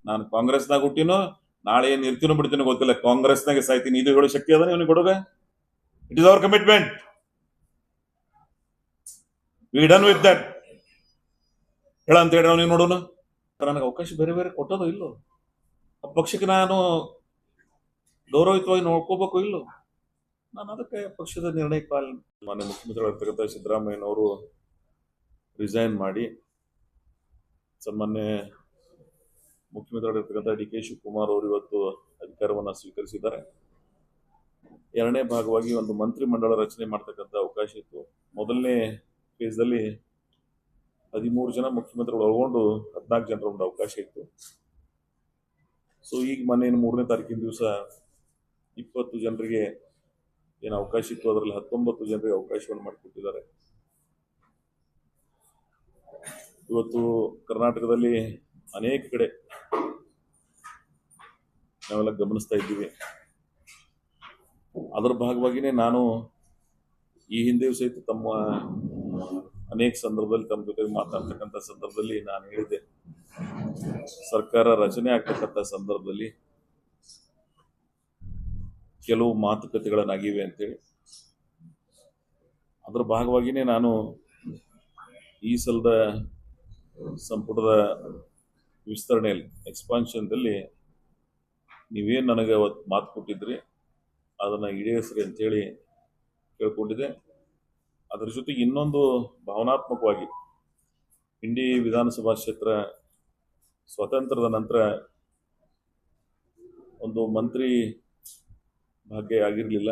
ನಾನು ಕಾಂಗ್ರೆಸ್ನಾಗ ಹುಟ್ಟಿನೋ, ನಾಳೆ ಏನ್ ಇರ್ತೀನೋ ಬಿಡ್ತೀನೋ ಗೊತ್ತಿಲ್ಲ, ಕಾಂಗ್ರೆಸ್ನಾಗೆ ಸಾಯ್ತೀನಿ. ಇದು ಹೇಳೋ ಶಕ್ತಿ ಅದ ಇವನಿಗೆ ಕೊಡುಗ. It is our commitment. We done with that. ಹೇಳ ಅಂತ ಹೇಳಿ ಅವನಿಗೆ ನೋಡೋಣ. ನನಗೆ ಅವಕಾಶ ಬೇರೆ ಬೇರೆ ಕೊಟ್ಟೋದು ಇಲ್ಲೋ, ಆ ಪಕ್ಷಕ್ಕೆ ನಾನು ಗೌರವಯುತವಾಗಿ ನೋಡ್ಕೋಬೇಕು ಇಲ್ಲೋ. ನಾನು ಅದಕ್ಕೆ ಪಕ್ಷದ ನಿರ್ಣಯಕ್ಕೆ ಮಾನ್ಯ ಮುಖ್ಯಮಂತ್ರಿಗಳಿರ್ತಕ್ಕಂಥ ಸಿದ್ದರಾಮಯ್ಯನವರು ರಿಸೈನ್ ಮಾಡಿ ಸಾಮಾನ್ಯ ಮುಖ್ಯಮಂತ್ರಿಗಳಿರ್ತಕ್ಕಂಥ ಡಿ ಕೆ ಶಿವಕುಮಾರ್ ಅವರು ಇವತ್ತು ಅಧಿಕಾರವನ್ನು ಸ್ವೀಕರಿಸಿದ್ದಾರೆ. ಎರಡನೇ ಭಾಗವಾಗಿ ಒಂದು ಮಂತ್ರಿ ಮಂಡಳ ರಚನೆ ಮಾಡ್ತಕ್ಕಂಥ ಅವಕಾಶ ಇತ್ತು. ಮೊದಲನೇ ಫೇಸ್ದಲ್ಲಿ 13 ಜನ ಮುಖ್ಯಮಂತ್ರಿಗಳು ಒಳಗೊಂಡು 14 ಜನರ ಒಂದು ಅವಕಾಶ ಇತ್ತು. ಸೊ ಈಗ ಮೊನ್ನೆ 3ನೇ ತಾರೀಕಿನ ದಿವಸ 20 ಜನರಿಗೆ ಏನು ಅವಕಾಶ ಇತ್ತು, ಅದರಲ್ಲಿ 19 ಜನರಿಗೆ ಅವಕಾಶವನ್ನು ಮಾಡಿಕೊಟ್ಟಿದ್ದಾರೆ. ಇವತ್ತು ಕರ್ನಾಟಕದಲ್ಲಿ ಅನೇಕ ಕಡೆ ನಾವೆಲ್ಲ ಗಮನಿಸ್ತಾ ಇದ್ದೀವಿ. ಅದರ ಭಾಗವಾಗಿನೇ ನಾನು ಈ ಹಿಂದೆಯೂ ಸಹಿತ ತಮ್ಮ ಅನೇಕ ಸಂದರ್ಭದಲ್ಲಿ ತಮ್ಮ ಜೊತೆಗೆ ಮಾತಾಡ್ತಕ್ಕಂಥ ಸಂದರ್ಭದಲ್ಲಿ ನಾನು ಹೇಳಿದ್ದೆ, ಸರ್ಕಾರ ರಚನೆ ಆಗ್ತಕ್ಕಂಥ ಸಂದರ್ಭದಲ್ಲಿ ಕೆಲವು ಮಾತುಕತೆಗಳನ್ನಾಗಿವೆ ಅಂತೇಳಿ. ಅದರ ಭಾಗವಾಗಿನೇ ನಾನು ಈ ಸಲದ ಸಂಪುಟದ ವಿಸ್ತರಣೆಯಲ್ಲಿ ಎಕ್ಸ್ಪಾನ್ಷನ್ದಲ್ಲಿ ನೀವೇನು ನನಗೆ ಅವತ್ತು ಮಾತು ಕೊಟ್ಟಿದ್ರಿ ಅದನ್ನು ಈಡೇರಿಸ್ರಿ ಅಂತೇಳಿ ಕೇಳ್ಕೊಂಡಿದ್ದೆ. ಅದರ ಜೊತೆಗೆ ಇನ್ನೊಂದು ಭಾವನಾತ್ಮಕವಾಗಿ ಇಂಡಿ ವಿಧಾನಸಭಾ ಕ್ಷೇತ್ರ ಸ್ವಾತಂತ್ರ್ಯದ ನಂತರ ಒಂದು ಮಂತ್ರಿ ಭಾಗ್ಯ ಆಗಿರಲಿಲ್ಲ.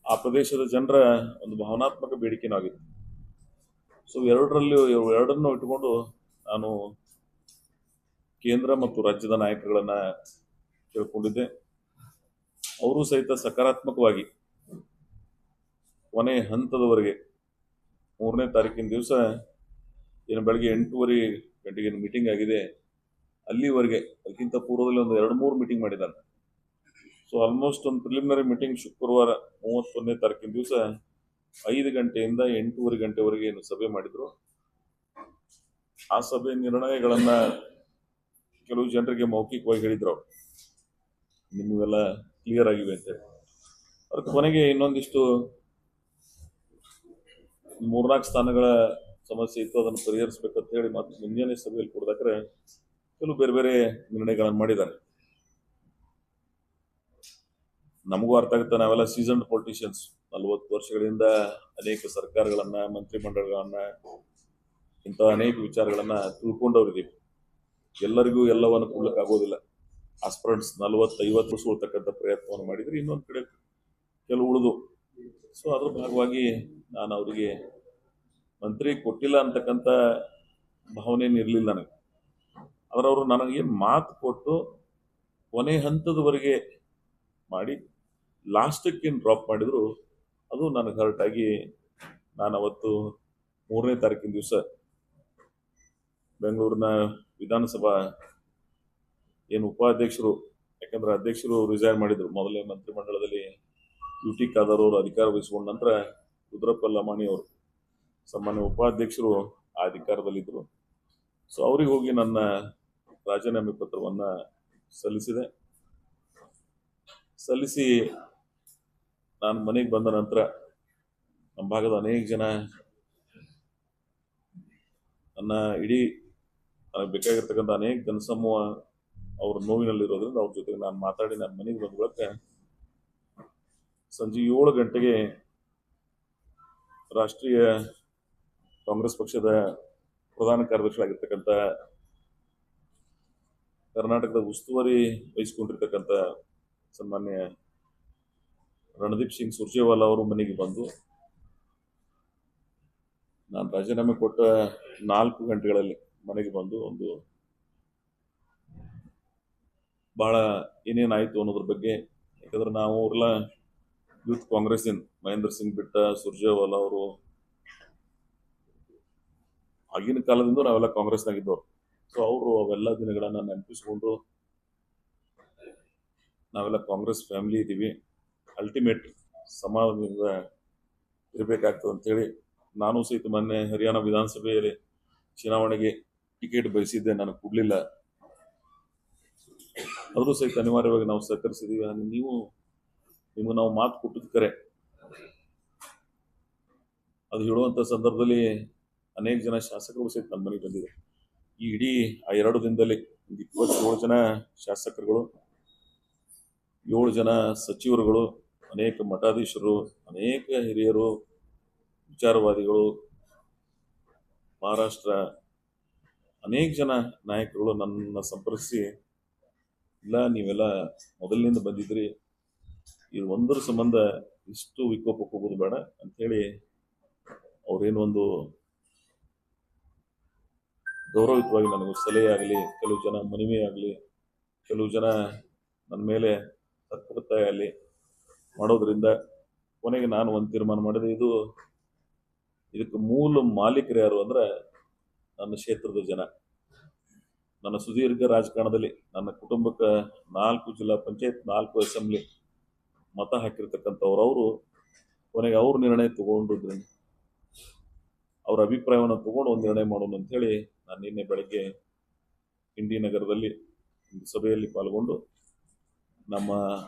ಆ ಪ್ರದೇಶದ ಜನರ ಒಂದು ಭಾವನಾತ್ಮಕ ಬೇಡಿಕೆನೂ ಆಗಿತ್ತು. ಸೊ ಎರಡನ್ನು ಇಟ್ಟುಕೊಂಡು ನಾನು ಕೇಂದ್ರ ಮತ್ತು ರಾಜ್ಯದ ನಾಯಕರುಗಳನ್ನ ಕೇಳ್ಕೊಂಡಿದ್ದೆ. ಅವರು ಸಹಿತ ಸಕಾರಾತ್ಮಕವಾಗಿ ಕೊನೆ ಹಂತದವರೆಗೆ 3ನೇ ತಾರೀಕಿನ ದಿವಸ ಏನು ಬೆಳಗ್ಗೆ 8:30 ಗಂಟೆಗೆ ಮೀಟಿಂಗ್ ಆಗಿದೆ, ಅಲ್ಲಿವರೆಗೆ ಅದಕ್ಕಿಂತ ಪೂರ್ವದಲ್ಲಿ ಒಂದು 2-3 ಮೀಟಿಂಗ್ ಮಾಡಿದ್ದಾರೆ. ಸೊ ಆಲ್ಮೋಸ್ಟ್ ಒಂದು ಪ್ರಿಲಿಮಿನರಿ ಮೀಟಿಂಗ್ ಶುಕ್ರವಾರ 31ನೇ ತಾರೀಕಿನ ದಿವಸ 5 ಗಂಟೆಯಿಂದ 8:30 ಗಂಟೆವರೆಗೆ ಏನು ಸಭೆ ಮಾಡಿದ್ರು. ಆ ಸಭೆ ನಿರ್ಣಯಗಳನ್ನ ಕೆಲವು ಜನರಿಗೆ ಮೌಖಿಕವಾಗಿ ಹೇಳಿದ್ರು, ಅವರು ನಿಮಗೆಲ್ಲ ಕ್ಲಿಯರ್ ಆಗಿವೆ ಅಂತೇಳಿ. ಅದ್ರ ಕೊನೆಗೆ ಇನ್ನೊಂದಿಷ್ಟು 3-4 ಸ್ಥಾನಗಳ ಸಮಸ್ಯೆ ಇತ್ತು, ಅದನ್ನು ಪರಿಹರಿಸಬೇಕಂತ ಹೇಳಿ ಮತ್ತೆ ಮುಂಜಾನೆ ಸಭೆಯಲ್ಲಿ ಕೊಡ್ದಾಕ್ರೆ ಕೆಲವು ಬೇರೆ ಬೇರೆ ನಿರ್ಣಯಗಳನ್ನು ಮಾಡಿದ್ದಾರೆ. ನಮಗೂ ಅರ್ಥ ಆಗುತ್ತೆ, ನಾವೆಲ್ಲ ಸೀಸನ್ಡ್ ಪೊಲಿಟಿಷಿಯನ್ಸ್, 40 ವರ್ಷಗಳಿಂದ ಅನೇಕ ಸರ್ಕಾರಗಳನ್ನ, ಮಂತ್ರಿಮಂಡಲಗಳನ್ನ, ಇಂಥ ಅನೇಕ ವಿಚಾರಗಳನ್ನ ತಿಳ್ಕೊಂಡವ್ರಿದ್ದೀವಿ. ಎಲ್ಲರಿಗೂ ಎಲ್ಲವನ್ನು ಕೊಡ್ಲಿಕ್ಕೆ ಆಗೋದಿಲ್ಲ. ಆಸ್ಪರೆಂಟ್ಸ್ 40-50 ವರ್ಷ ಉಳ್ತಕ್ಕಂಥ ಪ್ರಯತ್ನವನ್ನು ಮಾಡಿದ್ರೆ ಇನ್ನೊಂದು ಕಡೆ ಕೆಲವು ಉಳಿದು. ಸೊ ಅದ್ರ ಭಾಗವಾಗಿ ನಾನು ಅವರಿಗೆ ಮಂತ್ರಿ ಕೊಟ್ಟಿಲ್ಲ ಅಂತಕ್ಕಂಥ ಭಾವನೆ ಇರಲಿಲ್ಲ ನನಗೆ. ಆದ್ರೆ ಅವರು ನನಗೆ ಮಾತು ಕೊಟ್ಟು ಕೊನೆ ಹಂತದವರೆಗೆ ಮಾಡಿ ಲಾಸ್ಟಕ್ಕೆ ಏನು ಡ್ರಾಪ್ ಮಾಡಿದ್ರು, ಅದು ನನಗೆ ಹರ್ಟ್ ಆಗಿ ನಾನು ಅವತ್ತು 3ನೇ ತಾರೀಕಿನ ದಿವಸ ಬೆಂಗಳೂರಿನ ವಿಧಾನಸಭಾ ಏನು ಉಪಾಧ್ಯಕ್ಷರು, ಯಾಕಂದ್ರೆ ಅಧ್ಯಕ್ಷರು ರಿಸೈನ್ ಮಾಡಿದ್ರು ಮೊದಲನೇ ಮಂತ್ರಿಮಂಡಲದಲ್ಲಿ, ಯುಟಿ ಖಾದರ್ ಅವರು ಅಧಿಕಾರ ವಹಿಸಿಕೊಂಡ ನಂತರ ರುದ್ರಪ್ಪ ಲಮಾಣಿ ಅವರು ಸಾಮಾನ್ಯ ಉಪಾಧ್ಯಕ್ಷರು ಆ ಅಧಿಕಾರದಲ್ಲಿದ್ದರು. ಸೊ ಅವ್ರಿಗೆ ಹೋಗಿ ನನ್ನ ರಾಜೀನಾಮೆ ಪತ್ರವನ್ನು ಸಲ್ಲಿಸಿ ನಾನು ಮನೆಗೆ ಬಂದ ನಂತರ ನಮ್ಮ ಭಾಗದ ಅನೇಕ ಜನ ನನ್ನ ಇಡೀ ಬೇಕಾಗಿರ್ತಕ್ಕಂಥ ಅನೇಕ ಜನಸಮೂಹ ಅವ್ರ ನೋವಿನಲ್ಲಿರೋದ್ರಿಂದ ಅವ್ರ ಜೊತೆಗೆ ನಾನು ಮಾತಾಡಿ ನನ್ನ ಮನೆಗೆ ಬಂದ ಬಳಿಕ ಸಂಜೆ 7 ಗಂಟೆಗೆ ರಾಷ್ಟ್ರೀಯ ಕಾಂಗ್ರೆಸ್ ಪಕ್ಷದ ಪ್ರಧಾನ ಕಾರ್ಯದರ್ಶಿಯಾಗಿರ್ತಕ್ಕಂಥ ಕರ್ನಾಟಕದ ಉಸ್ತುವಾರಿ ವಹಿಸಿಕೊಂಡಿರ್ತಕ್ಕಂಥ ಸನ್ಮಾನ್ಯ ರಣದೀಪ್ ಸಿಂಗ್ ಸುರ್ಜೇವಾಲಾ ಅವರು ಮನೆಗೆ ಬಂದು ನಾನು ರಾಜೀನಾಮೆ ಕೊಟ್ಟ 4 ಗಂಟೆಗಳಲ್ಲಿ ಮನೆಗೆ ಬಂದು ಒಂದು ಬಹಳ ಏನೇನಾಯಿತು ಅನ್ನೋದ್ರ ಬಗ್ಗೆ, ಯಾಕಂದ್ರೆ ನಾವು ಅವರೆಲ್ಲ ಯೂತ್ ಕಾಂಗ್ರೆಸ್ಸಿನ ಮಹೇಂದ್ರ ಸಿಂಗ್ ಬಿಟ್ಟ ಸುರ್ಜೇವಾಲಾ ಅವರು ಆಗಿನ ಕಾಲದಿಂದ ನಾವೆಲ್ಲ ಕಾಂಗ್ರೆಸ್ನಾಗಿದ್ದವ್ರು. ಸೊ ಅವರು ಅವೆಲ್ಲ ದಿನಗಳನ್ನ ನೆನಪಿಸ್ಕೊಂಡು ನಾವೆಲ್ಲ ಕಾಂಗ್ರೆಸ್ ಫ್ಯಾಮಿಲಿ ಇದ್ದೀವಿ, ಅಲ್ಟಿಮೇಟ್ ಸಮಾಧಾನದಿಂದ ಇರಬೇಕಾಗ್ತದೆ ಅಂತೇಳಿ ನಾನು ಸಹಿತ ಮೊನ್ನೆ ಹರಿಯಾಣ ವಿಧಾನಸಭೆಯಲ್ಲಿ ಚುನಾವಣೆಗೆ ಟಿಕೆಟ್ ಬಯಸಿದ್ದೆ, ನನಗೆ ಕೊಡಲಿಲ್ಲ. ಆದರೂ ಸಹಿತ ಅನಿವಾರ್ಯವಾಗಿ ನಾವು ಸಹಕರಿಸಿದ್ದೀವಿ. ನೀವು ನಿಮಗೆ ನಾವು ಮಾತು ಕೊಟ್ಟಿದ್ದು ಕರೆ. ಅದು ಹೇಳುವಂಥ ಸಂದರ್ಭದಲ್ಲಿ ಅನೇಕ ಜನ ಶಾಸಕರು ಸಹಿತ ನಮ್ಮ ಮನೆಗೆ ಬಂದಿದ್ದಾರೆ. ಈ ಇಡೀ ಆ 2 ದಿನದಲ್ಲಿ 27 ಜನ ಶಾಸಕರುಗಳು, 7 ಜನ ಸಚಿವರುಗಳು, ಅನೇಕ ಮಠಾಧೀಶರು, ಅನೇಕ ಹಿರಿಯರು, ವಿಚಾರವಾದಿಗಳು, ಮಹಾರಾಷ್ಟ್ರ ಅನೇಕ ಜನ ನಾಯಕರುಗಳು ನನ್ನ ಸಂಪರ್ಕಿಸಿ, ಇಲ್ಲ ನೀವೆಲ್ಲ ಮೊದಲಿನಿಂದ ಬಂದಿದ್ರಿ, ಇದು ಒಂದರ ಸಂಬಂಧ ಇಷ್ಟು ವಿಕೋಪಕ್ಕೆ ಹೋಗೋದು ಬೇಡ ಅಂಥೇಳಿ ಅವ್ರೇನು ಒಂದು ಗೌರವಯುತವಾಗಿ ನನಗೆ ಸಲಹೆ ಆಗಲಿ, ಕೆಲವು ಜನ ಮನವಿ ಆಗಲಿ, ಕೆಲವು ಜನ ನನ್ನ ಮೇಲೆ ತತ್ಪರತಾಯ ಆಗಲಿ ಮಾಡೋದ್ರಿಂದ ಕೊನೆಗೆ ನಾನು ಒಂದು ತೀರ್ಮಾನ ಮಾಡಿದೆ. ಇದಕ್ಕೆ ಮೂಲ ಮಾಲೀಕರು ಯಾರು ಅಂದ್ರೆ ನನ್ನ ಕ್ಷೇತ್ರದ ಜನ. ನನ್ನ ಸುದೀರ್ಘ ರಾಜಕಾರಣದಲ್ಲಿ ನನ್ನ ಕುಟುಂಬಕ್ಕೆ 4 ಜಿಲ್ಲಾ ಪಂಚಾಯತ್, 4 ಅಸೆಂಬ್ಲಿ ಮತ ಹಾಕಿರ್ತಕ್ಕಂಥವ್ರು ಕೊನೆಗೆ ಅವ್ರ ನಿರ್ಣಯ ತಗೊಂಡಿದ್ರಿಂದ ಅವ್ರ ಅಭಿಪ್ರಾಯವನ್ನು ತಗೊಂಡು ಒಂದು ನಿರ್ಣಯ ಮಾಡೋಣ ಅಂತೇಳಿ ನಾನು ನಿನ್ನೆ ಬೆಳಗ್ಗೆ ಇಂಡಿ ನಗರದಲ್ಲಿ ಒಂದು ಸಭೆಯಲ್ಲಿ ಪಾಲ್ಗೊಂಡು ನಮ್ಮ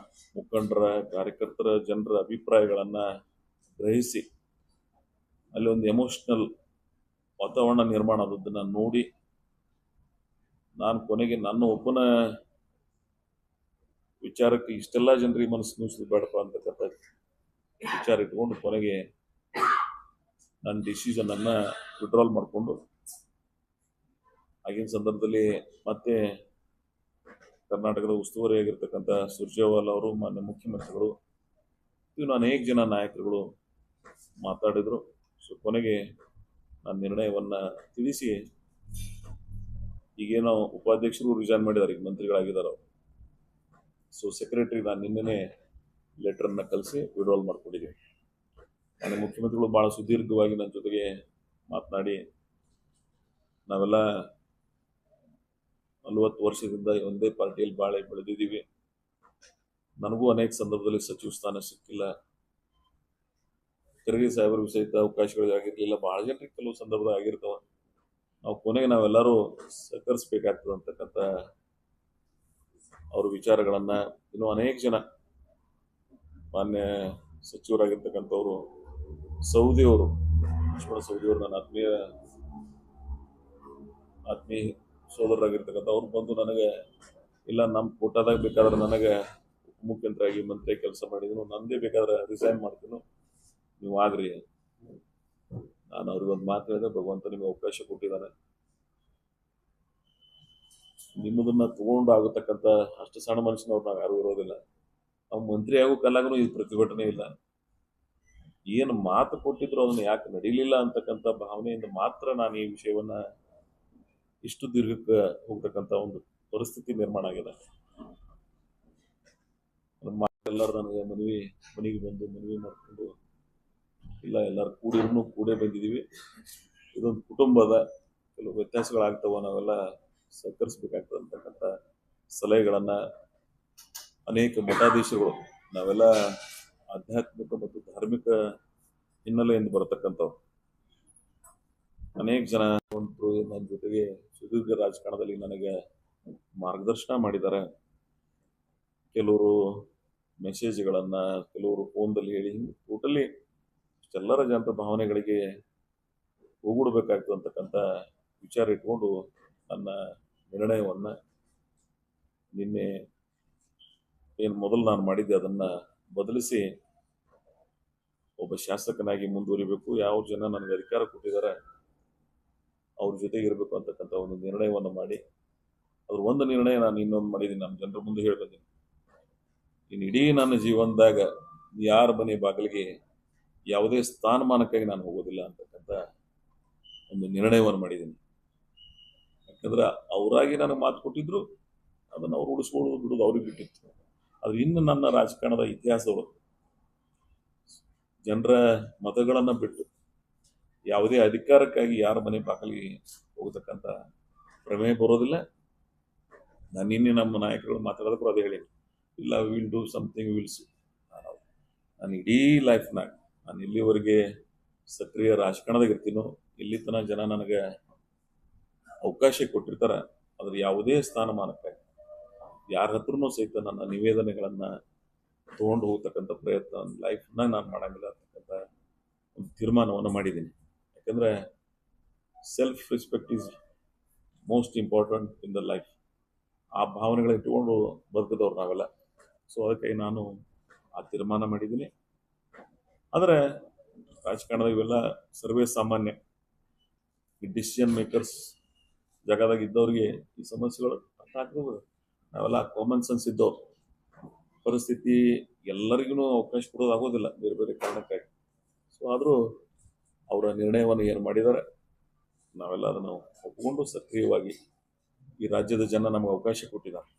ಮುಖಂಡರ, ಕಾರ್ಯಕರ್ತರ, ಜನರ ಅಭಿಪ್ರಾಯಗಳನ್ನು ಗ್ರಹಿಸಿ ಅಲ್ಲಿ ಒಂದು ಎಮೋಷನಲ್ ವಾತಾವರಣ ನಿರ್ಮಾಣ ಆದದ್ದನ್ನು ನೋಡಿ ನಾನು ಕೊನೆಗೆ ನನ್ನ ಒಬ್ಬನ ವಿಚಾರಕ್ಕೆ ಇಷ್ಟೆಲ್ಲ ಜನರಿಗೆ ಮನಸ್ಸು ನೋಯಿಸೋದು ಬೇಡಪ್ಪ ಅಂತಕ್ಕಂಥ ವಿಚಾರ ಇಟ್ಕೊಂಡು ಕೊನೆಗೆ ನನ್ನ ಡಿಸಿಷನನ್ನು ವಿಡ್ರಾಲ್ ಮಾಡಿಕೊಂಡು ಆಗಿನ ಸಂದರ್ಭದಲ್ಲಿ ಮತ್ತೆ ಕರ್ನಾಟಕದ ಉಸ್ತುವಾರಿಯಾಗಿರ್ತಕ್ಕಂಥ ಸುರ್ಜೇವಾಲಾ ಅವರು, ಮಾನ್ಯ ಮುಖ್ಯಮಂತ್ರಿಗಳು, ಇನ್ನು ಅನೇಕ ಜನ ನಾಯಕರುಗಳು ಮಾತಾಡಿದರು. ಸೊ ಕೊನೆಗೆ ನನ್ನ ನಿರ್ಣಯವನ್ನು ತಿಳಿಸಿ ಈಗೇನೋ ಉಪಾಧ್ಯಕ್ಷರು ರಿಸೈನ್ ಮಾಡಿದ್ದಾರೆ, ಈಗ ಮಂತ್ರಿಗಳಾಗಿದ್ದಾರೆ ಅವರು. ಸೊ ಸೆಕ್ರೆಟರಿ ನಾನು ನಿನ್ನೆನೇ ಲೆಟರನ್ನು ಕಳಿಸಿ ವಿಡ್ರಾಲ್ ಮಾಡ್ಕೊಂಡಿದ್ದೀವಿ. ನನ್ನ ಮುಖ್ಯಮಂತ್ರಿಗಳು ಭಾಳ ಸುದೀರ್ಘವಾಗಿ ನನ್ನ ಜೊತೆಗೆ ಮಾತನಾಡಿ, ನಾವೆಲ್ಲ 40 ವರ್ಷದಿಂದ ಒಂದೇ ಪಾರ್ಟಿಯಲ್ಲಿ ಭಾಳ ಬೆಳೆದಿದ್ದೀವಿ, ನನಗೂ ಅನೇಕ ಸಂದರ್ಭದಲ್ಲಿ ಸಚಿವ ಸ್ಥಾನ ಸಿಕ್ಕಿಲ್ಲ, ಖರ್ಗೆ ಸಾಹೇಬರಿಗೂ ಸಹಿತ ಅವಕಾಶಗಳಿಗಾಗಿರಲಿಲ್ಲ, ಭಾಳ ಜನರಿಗೆ ಕೆಲವು ಸಂದರ್ಭದಾಗ ಆಗಿರ್ತಾವ, ನಾವು ಕೊನೆಗೆ ನಾವೆಲ್ಲರೂ ಸಹಕರಿಸಬೇಕಾಗ್ತದೆ ಅಂತಕ್ಕಂಥ ಅವ್ರ ವಿಚಾರಗಳನ್ನು ಇನ್ನೂ ಅನೇಕ ಜನ ಮಾನ್ಯ ಸಚಿವರಾಗಿರ್ತಕ್ಕಂಥವ್ರು, ಸೌದಿಯವರು, ಲಕ್ಷ್ಮಣ ಸೌದಿಯವರು ನನ್ನ ಆತ್ಮೀಯ ಸೋದರರಾಗಿರ್ತಕ್ಕಂಥ ಅವ್ರು ಬಂದು ನನಗೆ, ಇಲ್ಲ ನಮ್ಮ ಕೋಟಾದಾಗ ಬೇಕಾದ್ರೆ ನನಗೆ ಉಪಮುಖ್ಯಮಂತ್ರಿಯಾಗಿ ಮಂತ್ರಿ ಕೆಲಸ ಮಾಡಿದ್ರು, ನಂದೇ ಬೇಕಾದ್ರೆ ರಿಸೈನ್ ಮಾಡ್ತೀನಿ, ನೀವು ಆಗ್ರಿ. ನಾನು ಅವ್ರಿಗೊಂದು ಮಾತು ಹೇಳಿದೆ, ಭಗವಂತ ನಿಮಗೆ ಅವಕಾಶ ಕೊಟ್ಟಿದ್ದಾನೆ, ನಿಮ್ಮದನ್ನ ತಗೊಂಡು ಆಗತಕ್ಕಂಥ ಅಷ್ಟು ಸಣ್ಣ ಮನುಷ್ಯನವ್ರು ನಾವು ಯಾರೂ ಇರೋದಿಲ್ಲ, ನಾವು ಮಂತ್ರಿ ಆಗೋ ಕಾಲಾಗೂ ಈ ಪ್ರತಿಭಟನೆ ಇಲ್ಲ, ಏನು ಮಾತು ಕೊಟ್ಟಿದ್ರು ಅದನ್ನು ಯಾಕೆ ನಡೀಲಿಲ್ಲ ಅಂತಕ್ಕಂಥ ಭಾವನೆಯಿಂದ ಮಾತ್ರ ನಾನು ಈ ವಿಷಯವನ್ನ ಇಷ್ಟು ದೀರ್ಘಕ್ಕೆ ಹೋಗ್ತಕ್ಕಂಥ ಒಂದು ಪರಿಸ್ಥಿತಿ ನಿರ್ಮಾಣ ಆಗಿದೆ. ಎಲ್ಲರೂ ನನಗೆ ಮನೆಗೆ ಬಂದು ಮನವಿ ಮಾಡಿಕೊಂಡು, ಇಲ್ಲ ಎಲ್ಲರೂ ಕೂಡೇ ಬಂದಿದ್ದೀವಿ, ಇದೊಂದು ಕುಟುಂಬದ ಕೆಲವು ವ್ಯತ್ಯಾಸಗಳಾಗ್ತಾವ, ನಾವೆಲ್ಲ ಸಹಕರಿಸಬೇಕಾಗ್ತದೆ ಅಂತಕ್ಕಂಥ ಸಲಹೆಗಳನ್ನು ಅನೇಕ ಮಠಾಧೀಶಗಳು, ನಾವೆಲ್ಲ ಆಧ್ಯಾತ್ಮಿಕ ಮತ್ತು ಧಾರ್ಮಿಕ ಹಿನ್ನೆಲೆಯಿಂದ ಬರತಕ್ಕಂಥವ್ರು ಅನೇಕ ಜನ ನನ್ನ ಜೊತೆಗೆ ಸುದೀರ್ಘ ರಾಜಕಾರಣದಲ್ಲಿ ನನಗೆ ಮಾರ್ಗದರ್ಶನ ಮಾಡಿದ್ದಾರೆ. ಕೆಲವರು ಮೆಸೇಜ್ಗಳನ್ನು, ಕೆಲವರು ಫೋನ್ದಲ್ಲಿ ಹೇಳಿ, ಟೋಟಲಿ ಎಲ್ಲರ ಜನರ ಭಾವನೆಗಳಿಗೆ ಹೋಗ್ಬಿಡ್ಬೇಕಾಗ್ತದೆ ಅಂತಕ್ಕಂಥ ವಿಚಾರ ಇಟ್ಕೊಂಡು ನನ್ನ ನಿರ್ಣಯವನ್ನು ನಿನ್ನೆ ಏನು ಮೊದಲು ನಾನು ಮಾಡಿದ್ದೆ ಅದನ್ನು ಬದಲಿಸಿ ಒಬ್ಬ ಶಾಸಕನಾಗಿ ಮುಂದುವರಿಬೇಕು, ಯಾವ ಜನ ನನಗೆ ಅಧಿಕಾರ ಕೊಟ್ಟಿದ್ದಾರೆ ಅವ್ರ ಜೊತೆಗೆ ಇರಬೇಕು ಅಂತಕ್ಕಂಥ ಒಂದು ನಿರ್ಣಯವನ್ನು ಮಾಡಿ, ಅದ್ರ ಒಂದು ನಿರ್ಣಯ ನಾನು ಇನ್ನೊಂದು ಮಾಡಿದ್ದೀನಿ, ನಮ್ಮ ಜನರ ಮುಂದೆ ಹೇಳಿ ಬಂದೀನಿ. ಇನ್ನು ಇಡೀ ನನ್ನ ಜೀವನದಾಗ ಯಾರ ಮನೆ ಬಾಗಿಲಿಗೆ ಯಾವುದೇ ಸ್ಥಾನಮಾನಕ್ಕಾಗಿ ನಾನು ಹೋಗೋದಿಲ್ಲ ಅಂತಕ್ಕಂಥ ಒಂದು ನಿರ್ಣಯವನ್ನು ಮಾಡಿದ್ದೀನಿ. ಯಾಕಂದ್ರೆ ಅವರಾಗಿ ನನಗೆ ಮಾತು ಕೊಟ್ಟಿದ್ರು, ಅದನ್ನು ಅವ್ರು ಉಳಿಸ್ಕೊಳ್ಳೋದು ಬಿಡೋದು ಅವ್ರಿಗೆ ಬಿಟ್ಟಿತ್ತು. ಆದ್ರೆ ಇನ್ನು ನನ್ನ ರಾಜಕಾರಣದ ಇತಿಹಾಸಗಳು ಜನರ ಮತಗಳನ್ನು ಬಿಟ್ಟು ಯಾವುದೇ ಅಧಿಕಾರಕ್ಕಾಗಿ ಯಾರ ಮನೆ ಬಾಗಿಲಿಗೆ ಹೋಗತಕ್ಕಂಥ ಪ್ರಮೇಯ ಬರೋದಿಲ್ಲ. ನಾನು ನಿನ್ನೆ ನಮ್ಮ ನಾಯಕರು ಮಾತಾಡೋದಕ್ಕೂ ಅದೇ ಹೇಳಿ, ಇಲ್ಲ ವಿಲ್ ಡೂ ಸಮಥಿಂಗ್, ವಿಲ್ಸ್. ನಾನು ಇಡೀ ಲೈಫ್ನಾಗ ನಾನು ಇಲ್ಲಿವರೆಗೆ ಸಕ್ರಿಯ ರಾಜಕಾರಣದಾಗ ಇರ್ತೀನೋ, ಇಲ್ಲಿ ತನಕ ಜನ ನನಗೆ ಅವಕಾಶ ಕೊಟ್ಟಿರ್ತಾರೆ, ಅದ್ರ ಯಾವುದೇ ಸ್ಥಾನಮಾನಕ್ಕಾಗಿ ಯಾರ ಹತ್ರನೂ ಸಹಿತ ನನ್ನ ನಿವೇದನೆಗಳನ್ನು ತೊಗೊಂಡು ಹೋಗ್ತಕ್ಕಂಥ ಪ್ರಯತ್ನ ನನ್ನ ಲೈಫ್ನ ನಾನು ಮಾಡಂಗಿಲ್ಲ ಅಂತಕ್ಕಂಥ ಒಂದು ತೀರ್ಮಾನವನ್ನು ಮಾಡಿದ್ದೀನಿ. ಯಾಕಂದರೆ self respect is most important in the life. ಆ ಭಾವನೆಗಳನ್ನ ಇಟ್ಕೊಂಡು ಬದುಕಿದವ್ರು ನಾವೆಲ್ಲ. ಸೊ ಅದಕ್ಕಾಗಿ ನಾನು ಆ ತೀರ್ಮಾನ ಮಾಡಿದ್ದೀನಿ. ಆದರೆ ರಾಜಕಾರಣದಾಗ ಇವೆಲ್ಲ ಸರ್ವೇ ಸಾಮಾನ್ಯ. ಈ ಡಿಸಿಷನ್ ಮೇಕರ್ಸ್ ಜಾಗದಾಗ ಇದ್ದವ್ರಿಗೆ ಈ ಸಮಸ್ಯೆಗಳು ಅರ್ಥ ಆಗ್ತದೆ. ನಾವೆಲ್ಲ ಕಾಮನ್ ಸೆನ್ಸ್ ಇದ್ದವ್ರು. ಪರಿಸ್ಥಿತಿ ಎಲ್ಲರಿಗೂ ಅವಕಾಶ ಕೊಡೋದಾಗೋದಿಲ್ಲ ಬೇರೆ ಬೇರೆ ಕಾರಣಕ್ಕಾಗಿ. ಸೊ ಆದರೂ ಅವರ ನಿರ್ಣಯವನ್ನು ಏನು ಮಾಡಿದ್ದಾರೆ ನಾವೆಲ್ಲ ಅದನ್ನು ಒಪ್ಪಿಕೊಂಡು ಸಕ್ರಿಯವಾಗಿ ಈ ರಾಜ್ಯದ ಜನ ನಮಗೆ ಅವಕಾಶ ಕೊಟ್ಟಿದ್ದಾರೆ,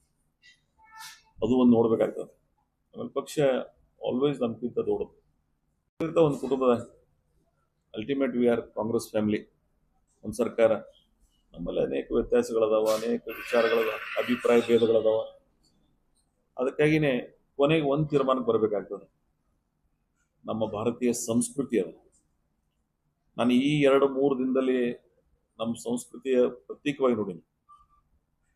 ಅದು ಒಂದು ನೋಡ್ಬೇಕಾಗ್ತದೆ. ಆಮೇಲೆ ಪಕ್ಷ ಆಲ್ವೇಸ್ ನಮ್ಗಿಂತ ದೊಡ್ಡದು. ಒಂದು ಕುಟುಂಬದ ultimate we are Congress family. ಒಂದು ಸರ್ಕಾರ, ನಮ್ಮಲ್ಲಿ ಅನೇಕ ವ್ಯತ್ಯಾಸಗಳದಾವ, ಅನೇಕ ವಿಚಾರಗಳದ, ಅಭಿಪ್ರಾಯ ಭೇದಗಳದಾವ. ಅದಕ್ಕಾಗಿನೇ ಕೊನೆಗೆ ಒಂದು ತೀರ್ಮಾನಕ್ಕೆ ಬರಬೇಕಾಗ್ತದೆ. ನಮ್ಮ ಭಾರತೀಯ ಸಂಸ್ಕೃತಿ ಅದು. ನಾನು ಈ 2-3 ದಿನದಲ್ಲಿ ನಮ್ಮ ಸಂಸ್ಕೃತಿಯ ಪ್ರತೀಕವಾಗಿ ನೋಡೀನಿ.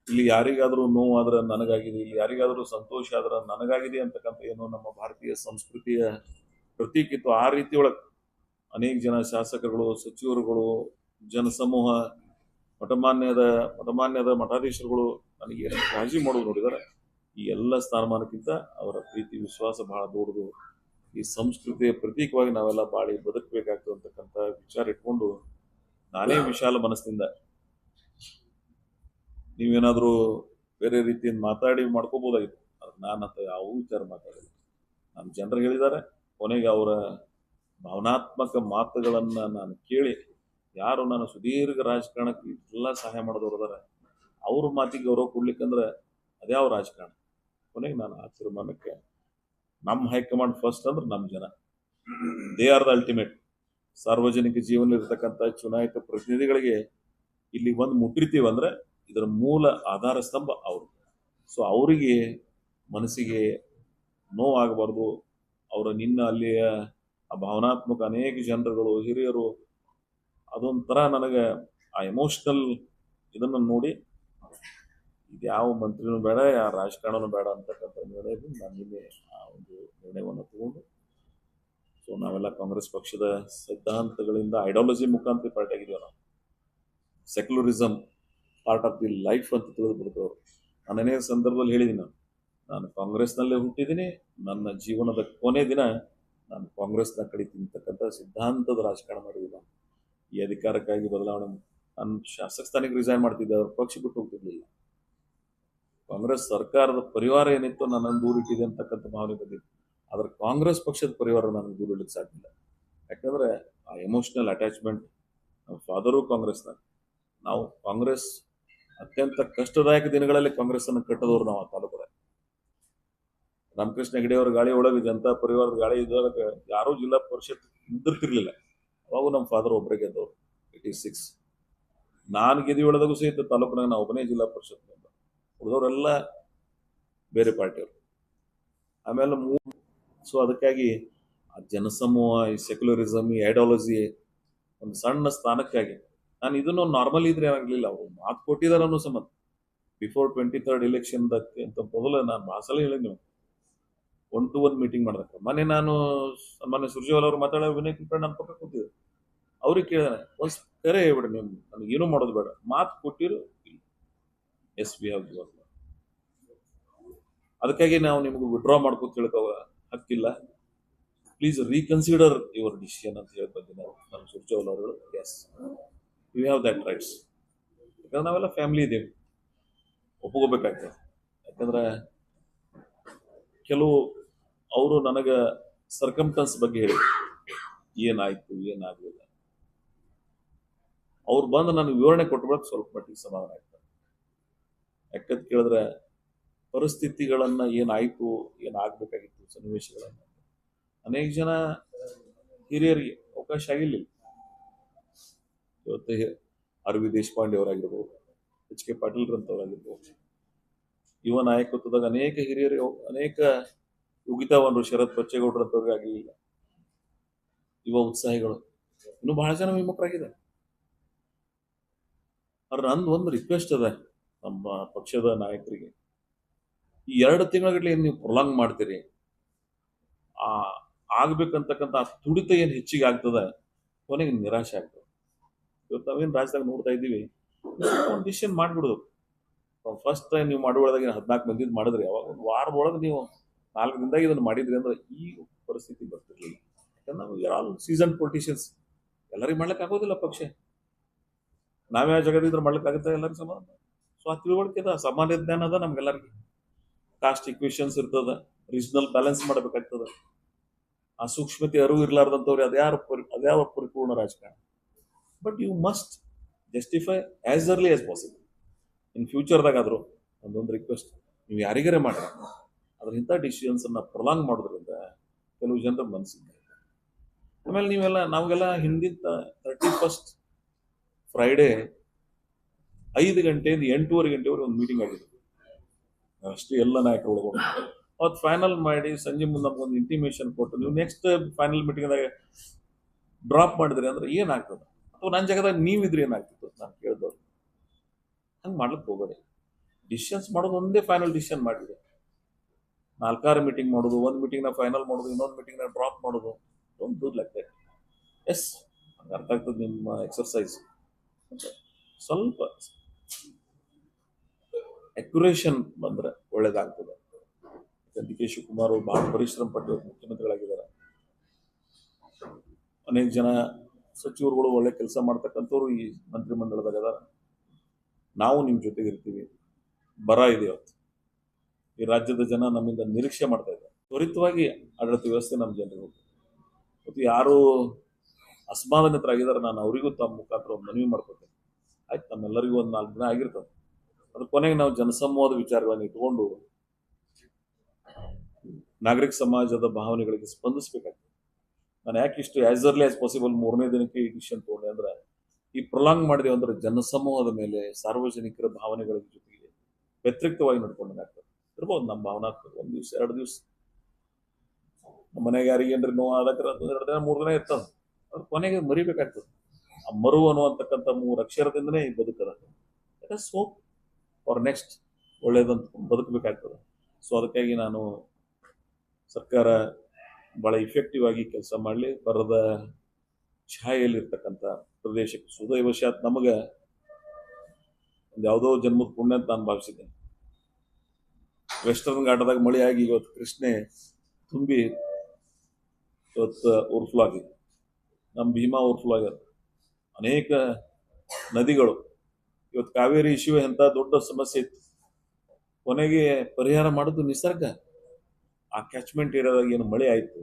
ಇಲ್ಲಿ ಯಾರಿಗಾದರೂ ನೋವಾದ್ರೆ ನನಗಾಗಿದೆ, ಇಲ್ಲಿ ಯಾರಿಗಾದರೂ ಸಂತೋಷ ಆದ್ರೆ ನನಗಾಗಿದೆ ಅಂತಕ್ಕಂಥ ಏನು ನಮ್ಮ ಭಾರತೀಯ ಸಂಸ್ಕೃತಿಯ ಪ್ರತೀಕಿತ್ತು. ಆ ರೀತಿಯೊಳಗೆ ಅನೇಕ ಜನ ಶಾಸಕರುಗಳು, ಸಚಿವರುಗಳು, ಜನಸಮೂಹ, ಮಠಮಾನ್ಯದ ಮಠಾಧೀಶರುಗಳು ನನಗೆ ಏನು ಕಾಳಜಿ ಮಾಡೋದು ನೋಡಿದ್ದಾರೆ. ಈ ಎಲ್ಲ ಸ್ಥಾನಮಾನಕ್ಕಿಂತ ಅವರ ಪ್ರೀತಿ ವಿಶ್ವಾಸ ಬಹಳ ದೊಡ್ಡದು. ಈ ಸಂಸ್ಕೃತಿಯ ಪ್ರತೀಕವಾಗಿ ನಾವೆಲ್ಲ ಬಾಳಿ ಬದುಕಬೇಕಾಗ್ತದೆ ಅಂತಕ್ಕಂಥ ವಿಚಾರ ಇಟ್ಕೊಂಡು ನಾನೇ ವಿಶಾಲ ಮನಸ್ಸಿನಿಂದ, ನೀವೇನಾದರೂ ಬೇರೆ ರೀತಿಯಿಂದ ಮಾತಾಡಿ ಮಾಡ್ಕೋಬೋದಾಗಿತ್ತು, ನಾನು ಅಂತ ಯಾವ ವಿಚಾರ ಮಾತಾಡಿಲ್ಲ. ನಮ್ಮ ಜನರು ಹೇಳಿದ್ದಾರೆ. ಕೊನೆಗೆ ಅವರ ಭಾವನಾತ್ಮಕ ಮಾತುಗಳನ್ನು ನಾನು ಕೇಳಿ, ಯಾರು ನಾನು ಸುದೀರ್ಘ ರಾಜಕಾರಣಕ್ಕೆ ಎಲ್ಲ ಸಹಾಯ ಮಾಡೋದವ್ರು ಇದ್ದಾರೆ, ಅವ್ರ ಮಾತಿಗೆ ಗೌರವ ಕೊಡ್ಲಿಕ್ಕಂದ್ರೆ ಅದ್ಯಾವ ರಾಜಕಾರಣ. ಕೊನೆಗೆ ನಾನು ಆ ತೀರ್ಮಾನಕ್ಕೆ, ನಮ್ಮ ಹೈಕಮಾಂಡ್ ಫಸ್ಟ್ ಅಂದ್ರೆ ನಮ್ಮ ಜನ, ದೇ ಆರ್ ದ ಅಲ್ಟಿಮೇಟ್. ಸಾರ್ವಜನಿಕ ಜೀವನದಲ್ಲಿರ್ತಕ್ಕಂಥ ಚುನಾಯಿತ ಪ್ರತಿನಿಧಿಗಳಿಗೆ ಇಲ್ಲಿ ಒಂದು ಮುಟ್ಟಿರ್ತೀವಂದ್ರೆ ಇದರ ಮೂಲ ಆಧಾರ ಸ್ತಂಭ ಅವರು. ಸೊ ಅವರಿಗೆ ಮನಸ್ಸಿಗೆ ನೋವಾಗಬಾರ್ದು. ಅವರ ನಿನ್ನ ಅಲ್ಲಿಯ ಆ ಭಾವನಾತ್ಮಕ ಅನೇಕ ಜನರುಗಳು, ಹಿರಿಯರು, ಅದೊಂಥರ ನನಗೆ ಆ ಎಮೋಷನಲ್ ಇದನ್ನು ನೋಡಿ ಇದು ಯಾವ ಮಂತ್ರಿನೂ ಬೇಡ, ಯಾವ ರಾಜಕಾರಣನೂ ಬೇಡ ಅಂತಕ್ಕಂಥ ನಿರ್ಣಯದಿಂದ ನಾನು ನಿನ್ನೆ ಆ ಒಂದು ನಿರ್ಣಯವನ್ನು ತಗೊಂಡು, ಸೊ ನಾವೆಲ್ಲ ಕಾಂಗ್ರೆಸ್ ಪಕ್ಷದ ಸಿದ್ಧಾಂತಗಳಿಂದ ಐಡಿಯಾಲಜಿ ಮುಖಾಂತರ ಪಾರ್ಟಿ ಆಗಿದ್ದೇವೆ. ನಾವು secularism part of the life ಅಂತ ತಿಳಿದು ಬಿಡ್ತವ್ರು. ನಾನು ಅನೇಕ ಸಂದರ್ಭದಲ್ಲಿ ಹೇಳಿದ್ದೀನಿ, ನಾನು ಕಾಂಗ್ರೆಸ್ನಲ್ಲೇ ಹುಟ್ಟಿದ್ದೀನಿ, ನನ್ನ ಜೀವನದ ಕೊನೆ ದಿನ ನಾನು ಕಾಂಗ್ರೆಸ್ನ ಕಡಿತೀನಿ ಅಂತಕ್ಕಂಥ ಸಿದ್ಧಾಂತದ ರಾಜಕಾರಣ ಮಾಡಿದ್ದೀನಿ. ನಾನು ಈ ಅಧಿಕಾರಕ್ಕಾಗಿ ಬದಲಾವಣೆ, ನಾನು ಶಾಸಕ ಸ್ಥಾನಕ್ಕೆ ರಿಸೈನ್ ಮಾಡ್ತಿದ್ದೆ, ಅವ್ರ ಪಕ್ಷ ಬಿಟ್ಟು ಹೋಗ್ತಿರ್ಲಿಲ್ಲ. ಕಾಂಗ್ರೆಸ್ ಸರ್ಕಾರದ ಪರಿವಾರ ಏನಿತ್ತು ನನ್ನನ್ನು ದೂರ ಇಟ್ಟಿದೆ ಅಂತಕ್ಕಂಥ ಭಾವನೆ ಬಂದಿತ್ತು. ಆದ್ರೆ ಕಾಂಗ್ರೆಸ್ ಪಕ್ಷದ ಪರಿವಾರ ನನಗೆ ದೂರ ಇಡಲಿಕ್ಕೆ ಸಾಧ್ಯ ಇಲ್ಲ. ಯಾಕಂದ್ರೆ ಆ ಎಮೋಷನಲ್ ಅಟ್ಯಾಚ್ಮೆಂಟ್. ನಮ್ಮ ಫಾದರು ಕಾಂಗ್ರೆಸ್ನ, ನಾವು ಕಾಂಗ್ರೆಸ್ ಅತ್ಯಂತ ಕಷ್ಟದಾಯಕ ದಿನಗಳಲ್ಲಿ ಕಾಂಗ್ರೆಸ್ ಅನ್ನು ಕಟ್ಟದವ್ರು ನಾವು. ಆ ತಾಲೂಕದ ರಾಮಕೃಷ್ಣ ಹೆಗಡೆ ಅವರ ಗಾಳಿ ಒಳಗೆ ಜನತಾ ಪರಿವಾರದ ಗಾಳಿ ಇದ್ದಾಗ ಯಾರೂ ಜಿಲ್ಲಾ ಪರಿಷತ್ ನಿಂತಿರ್ತಿರ್ಲಿಲ್ಲ. ಅವಾಗೂ ನಮ್ಮ ಫಾದರ್ ಒಬ್ಬರೇ ಗೆದ್ದವ್ರು 86. ನಾನು ಗೆದಿ ಒಳದಾಗೂ ಸಹಿತ ತಾಲೂಕಿನಾಗ ನಾವು ಒಬ್ಬನೇ ಜಿಲ್ಲಾ ಪರಿಷತ್ ಮೆಂಬರ್, ಉಳಿದವರೆಲ್ಲ ಬೇರೆ ಪಾರ್ಟಿಯವರು. ಆಮೇಲೆ ಸೊ ಅದಕ್ಕಾಗಿ ಆ ಜನಸಮೂಹ, ಈ ಸೆಕ್ಯುಲರಿಸಮ್, ಈ ಐಡಿಯಾಲಜಿ ಒಂದು ಸಣ್ಣ ಸ್ಥಾನಕ್ಕಾಗಿ ನಾನು ಇದನ್ನು ನಾರ್ಮಲ್ ಇದ್ರೆ ಏನಾಗಲಿಲ್ಲ. ಅವರು ಮಾತು ಕೊಟ್ಟಿದ್ದಾರೆ ಅನ್ನೋ ಸಂಬಂಧ ಬಿಫೋರ್ 23rd ಎಲೆಕ್ಷನ್ ಅಂತ ಮೊದಲು ನಾನು ಭಾಳ ಸಲ ಹೇಳಿದ್ವಿ, 1-to-1 ಮೀಟಿಂಗ್ ಮಾಡಿದಕ್ಕೆ. ಮೊನ್ನೆ ನಾನು ಮೊನ್ನೆ ಸುರ್ಜೇವಾಲ ಅವರು ಮಾತಾಡೋ ವಿನಯ್ ಕುಲಕರ್ಣಿ ನನ್ನ ಪಕ್ಕ ಕೂತಿದ್ರು. ಅವ್ರಿಗೆ ಕೇಳಿದಾನೆ, ಒಂದು ಕರೆ ಹೇಳ್ಬಿಡಿ, ನೀವು ನನಗೇನು ಮಾಡೋದು ಬೇಡ, ಮಾತು ಕೊಟ್ಟಿರು, ಎಸ್ ವಿ ಹ್ಯಾವ್ ಯುವರ್. ಅದಕ್ಕಾಗಿ ನಾವು ನಿಮ್ಗೆ ವಿಡ್ರಾ ಮಾಡ್ಕೊತ ತಿಳ್ಕೋ ಹಕ್ಕಿಲ್ಲ, ಪ್ಲೀಸ್ ರೀಕನ್ಸಿಡರ್ ಯುವರ್ ಡಿಸಿಷನ್ ಅಂತ ಹೇಳಿ ಬಂದಿನ ನಮ್ಮ ಸುರ್ಜೇವಾಲ ಅವರು. Yes, you have that rights. ಯಾಕಂದ್ರೆ ನಾವೆಲ್ಲ ಫ್ಯಾಮಿಲಿ ಇದ್ದೀವಿ, ಒಪ್ಕೋಬೇಕಾಗ್ತದೆ. ಯಾಕಂದ್ರೆ ಕೆಲವು ಅವರು ನನಗೆ ಸರ್ಕಮ್ಟನ್ಸ್ ಬಗ್ಗೆ ಹೇಳಿ, ಏನಾಯ್ತು ಏನಾಗಲಿಲ್ಲ, ಅವ್ರು ಬಂದು ನನಗೆ ವಿವರಣೆ ಕೊಟ್ಬಿಡಕ್ಕೆ ಸ್ವಲ್ಪ ಮಟ್ಟಿಗೆ ಸಮಾಧಾನ ಆಗ್ತದೆ. ಯಾಕಂತ ಕೇಳಿದ್ರೆ ಪರಿಸ್ಥಿತಿಗಳನ್ನ ಏನಾಯ್ತು, ಏನಾಗಬೇಕಾಗಿತ್ತು, ಸನ್ನಿವೇಶಗಳನ್ನು ಅನೇಕ ಜನ ಹಿರಿಯರಿಗೆ ಅವಕಾಶ ಆಗಿರ್ಲಿಲ್ಲ. ಇವತ್ತು ಅರವಿಂದ್ ದೇಶಪಾಂಡೆ ಅವರಾಗಿರ್ಬೋದು, ಎಚ್ ಕೆ ಪಾಟೀಲ್ರಂತವರಾಗಿರ್ಬೋದು, ಯುವ ನಾಯಕತ್ವದಾಗ ಅನೇಕ ಹಿರಿಯರು, ಅನೇಕ ಯುಗಿತವನ್ರು, ಶರತ್ ಬಚ್ಚೇಗೌಡರಂತವ್ರಿಗೆ ಆಗಲಿಲ್ಲ. ಯುವ ಉತ್ಸಾಹಿಗಳು ಇನ್ನು ಬಹಳ ಜನ ವಿಮುಖರಾಗಿದ್ದಾರೆ. ಆದ್ರೆ ನಂದು ಒಂದು ರಿಕ್ವೆಸ್ಟ್ ಅದ ನಮ್ಮ ಪಕ್ಷದ ನಾಯಕರಿಗೆ, ಈ 2 ತಿಂಗಳ ನೀವು ಪ್ರೊಲಾಂಗ್ ಮಾಡ್ತೀರಿ, ಆ ಆಗ್ಬೇಕಂತಕ್ಕಂಥ ಆ ತುಡಿತ ಏನು ಹೆಚ್ಚಿಗೆ ಆಗ್ತದೆ, ಕೊನೆಗೆ ನಿರಾಶೆ ಆಗ್ತದೆ. ಇವತ್ತು ನಾವೇನು ರಾಜ್ಯದಾಗ ನೋಡ್ತಾ ಇದ್ದೀವಿ, ಒಂದು ಡಿಸಿಷನ್ ಮಾಡಿಬಿಡೋದು. ಫಸ್ಟ್ ಟೈಮ್ ನೀವು ಮಾಡುವಾಗ 14 ಮಂದಿದ್ ಮಾಡಿದ್ರಿ, ಅವಾಗ ಒಂದು ವಾರದೊಳಗೆ ನೀವು 4 ದಿನದಾಗ ಇದನ್ನು ಮಾಡಿದ್ರಿ ಅಂದ್ರೆ ಈ ಪರಿಸ್ಥಿತಿ ಬರ್ತಿರ್ಲಿಲ್ಲ. ಯಾಕಂದ್ರೆ ನಾವು ಆಲ್ ಸೀಸನ್ ಪೊಲಿಟಿಷಿಯನ್ಸ್, ಎಲ್ಲರಿಗೂ ಮಾಡ್ಲಿಕ್ಕೆ ಆಗೋದಿಲ್ಲ ಪಕ್ಷ. ನಾವೇ ಆ ಜಗದಿದ್ರೆ ಮಾಡ್ಲಿಕ್ಕೆ ಆಗುತ್ತೆ ಎಲ್ಲರಿಗೂ ಸಮಾನ. ಸೊ ಆ ತಿಳುವಳಿಕೆ ಅದ, ಸಾಮಾನ್ಯ ಜ್ಞಾನ ಅದ ನಮ್ಗೆಲ್ಲರಿಗೂ. ಕಾಸ್ಟ್ ಇಕ್ವೇಶನ್ಸ್ ಇರ್ತದ, ರೀಜನಲ್ ಬ್ಯಾಲೆನ್ಸ್ ಮಾಡಬೇಕಾಗ್ತದೆ. ಆ ಸೂಕ್ಷ್ಮತೆ ಅರಿವು ಇರ್ಲಾರ್ದಂಥವ್ರು ಅದ್ಯಾವ ಪರಿಪೂರ್ಣ ರಾಜಕಾರಣ. But you must justify as early as possible. In ಫ್ಯೂಚರ್ದಾಗಾದ್ರು ಒಂದೊಂದು ರಿಕ್ವೆಸ್ಟ್, ನೀವು ಯಾರಿಗಾರೆ ಮಾಡ್ರಿ, ಅದ್ರ ಇಂಥ ಡಿಸಿಷನ್ಸ್ ಅನ್ನ ಪ್ರೊಲಾಂಗ್ ಮಾಡೋದ್ರಿಂದ ಕೆಲವು ಜನರ ಮನಸ್ಸಿಗೆ. ಆಮೇಲೆ ನೀವೆಲ್ಲ ನಾವೆಲ್ಲ ಹಿಂದಿನ 31st ಫ್ರೈಡೇ 5 ಗಂಟೆಯಿಂದ 8:30 ಗಂಟೆವರೆಗೆ ಒಂದು ಮೀಟಿಂಗ್ ಆಗಿದೆ ಅಷ್ಟೇ, ಎಲ್ಲ ನಾಯಕರು ಒಳಗೊಂಡು. ಅವತ್ತು ಫೈನಲ್ ಮಾಡಿ ಸಂಜೆ ಮುಂದೆ ನಮ್ಗೊಂದು ಇಂಟಿಮೇಷನ್ ಕೊಟ್ಟು ನೀವು ನೆಕ್ಸ್ಟ್ ಫೈನಲ್ ಮೀಟಿಂಗ್ದಾಗ ಡ್ರಾಪ್ ಮಾಡಿದ್ರಿ ಅಂದ್ರೆ ಏನಾಗ್ತದೆ, ಅಥವಾ ನನ್ನ ಜಾಗದಾಗ ನೀವಿದ್ರೆ ಏನಾಗ್ತಿತ್ತು ನಾನು ಕೇಳಿದವ್ರು. ಹಂಗೆ ಮಾಡ್ಲಿಕ್ಕೆ ಹೋಗಬೇಡಿ. ಡಿಸಿಷನ್ಸ್ ಮಾಡೋದು ಒಂದೇ ಫೈನಲ್ ಡಿಸಿಷನ್ ಮಾಡಿದೆ. 4 ಮೀಟಿಂಗ್ ಮಾಡೋದು, ಒಂದು ಮೀಟಿಂಗ್ನ ಫೈನಲ್ ಮಾಡೋದು, ಇನ್ನೊಂದು ಮೀಟಿಂಗ್ನ ಡ್ರಾಪ್ ಮಾಡೋದು, don't do like that. Yes, ಹಂಗೆ ಅರ್ಥ ಆಗ್ತದೆ ನಿಮ್ಮ ಎಕ್ಸರ್ಸೈಸ್. ಸ್ವಲ್ಪ ಅಕ್ಯುರೇಷನ್ ಬಂದ್ರೆ ಒಳ್ಳೇದಾಗ್ತದೆ. ಡಿ ಕೆ ಶಿವಕುಮಾರ್ ಬಹಳ ಪರಿಶ್ರಮ ಪಟ್ಟು ಮುಖ್ಯಮಂತ್ರಿಗಳಾಗಿದ್ದಾರೆ. ಅನೇಕ ಜನ ಸಚಿವರುಗಳು ಒಳ್ಳೆ ಕೆಲಸ ಮಾಡ್ತಕ್ಕಂಥವ್ರು ಈ ಮಂತ್ರಿಮಂಡಲದಾಗ ಅದಾರ. ನಾವು ನಿಮ್ಮ ಜೊತೆಗೆ ಇರ್ತೀವಿ. ಬರ ಇದೆ ಇವತ್ತು, ಈ ರಾಜ್ಯದ ಜನ ನಮ್ಮಿಂದ ನಿರೀಕ್ಷೆ ಮಾಡ್ತಾ ಇದ್ದಾರೆ. ತ್ವರಿತವಾಗಿ ಆಡಳಿತ ವ್ಯವಸ್ಥೆ ನಮ್ಮ ಜನರಿಗೆ ಮತ್ತು ಯಾರು ಅಸಮಾಧಾನಿತರಾಗಿದ್ದಾರೆ, ನಾನು ಅವರಿಗೂ ತಮ್ಮ ಮುಖಾಂತರ ಒಂದು ಮನವಿ ಮಾಡ್ಕೊತೇನೆ. ಆಯ್ತು, ನಮ್ಮೆಲ್ಲರಿಗೂ ಒಂದು 4 ದಿನ ಆಗಿರ್ತದೆ. ಅದ್ರ ಕೊನೆಗೆ ನಾವು ಜನಸಮೂಹದ ವಿಚಾರಗಳನ್ನು ಇಟ್ಕೊಂಡು ನಾಗರಿಕ ಸಮಾಜದ ಭಾವನೆಗಳಿಗೆ ಸ್ಪಂದಿಸಬೇಕಾಗ್ತದೆ. ನಾನು ಯಾಕೆ ಇಷ್ಟು ಆಸ್ ಅರ್ಲಿ ಆಸ್ ಪಾಸಿಬಲ್ 3ನೇ ದಿನಕ್ಕೆ ಈ ಡಿಸಿಷನ್ ತಗೊಂಡೆ ಅಂದ್ರೆ, ಈ ಪ್ರೊಲಾಂಗ್ ಮಾಡಿದೆವು ಅಂದ್ರೆ ಜನಸಮೂಹದ ಮೇಲೆ ಸಾರ್ವಜನಿಕರ ಭಾವನೆಗಳ ಜೊತೆಗೆ ವ್ಯತಿರಿಕ್ತವಾಗಿ ನಡ್ಕೊಂಡಾಗ್ತದೆ. ಇರ್ಬೋದು ನಮ್ಮ ಭಾವನಾತ್ಮಕ 1 ದಿವಸ 2 ದಿವಸ, ನಮ್ಮ ಮನೆಗೆ ಯಾರಿಗೆ ಏನ್ರಿ ನೋವು ಆದಕ್ರ 2 ದಿನ 3 ದಿನ ಇರ್ತದೆ. ಅದ್ರ ಕೊನೆಗೆ ಮರಿಬೇಕಾಗ್ತದೆ. ಆ ಮರು ಅನ್ನುವಂತಕ್ಕಂಥ 3 ಅಕ್ಷರದಿಂದನೇ ಈ ಬದುಕದ. ಹೋಪ್ ಫಾರ್ ನೆಕ್ಸ್ಟ್ ಒಳ್ಳೇದಂತ ಬದುಕಬೇಕಾಗ್ತದೆ. ಸೊ ಅದಕ್ಕಾಗಿ ನಾನು ಸರ್ಕಾರ ಭಾಳ ಇಫೆಕ್ಟಿವ್ ಆಗಿ ಕೆಲಸ ಮಾಡಲಿ. ಬರದ ಛಾಯೆಯಲ್ಲಿರ್ತಕ್ಕಂಥ ಪ್ರದೇಶಕ್ಕೆ ಸುದೈವಶಾತ್ ನಮಗೆ ಒಂದು ಯಾವುದೋ ಜನ್ಮದ ಪುಣ್ಯ ಅಂತ ನಾನು ಭಾವಿಸಿದ್ದೇನೆ. ವೆಸ್ಟರ್ನ್ ಘಾಟದಾಗ ಮಳೆ ಆಗಿ ಇವತ್ತು ಕೃಷ್ಣೆ ತುಂಬಿ ಇವತ್ತು ಓವರ್ಫ್ಲೋ ಆಗಿದೆ. ನಮ್ಮ ಭೀಮಾ ಓವರ್ಫ್ಲೋ ಆಗ್ಯದ. ಅನೇಕ ನದಿಗಳು ಇವತ್ತು ಕಾವೇರಿ ಇಶ್ಯೂ ಎಂಥ ದೊಡ್ಡ ಸಮಸ್ಯೆ ಇತ್ತು, ಕೊನೆಗೆ ಪರಿಹಾರ ಮಾಡೋದು ನಿಸರ್ಗ. ಆ ಕ್ಯಾಚ್ಮೆಂಟ್ ಏರಿಯಾದಾಗ ಏನು ಮಳೆ ಆಯಿತು,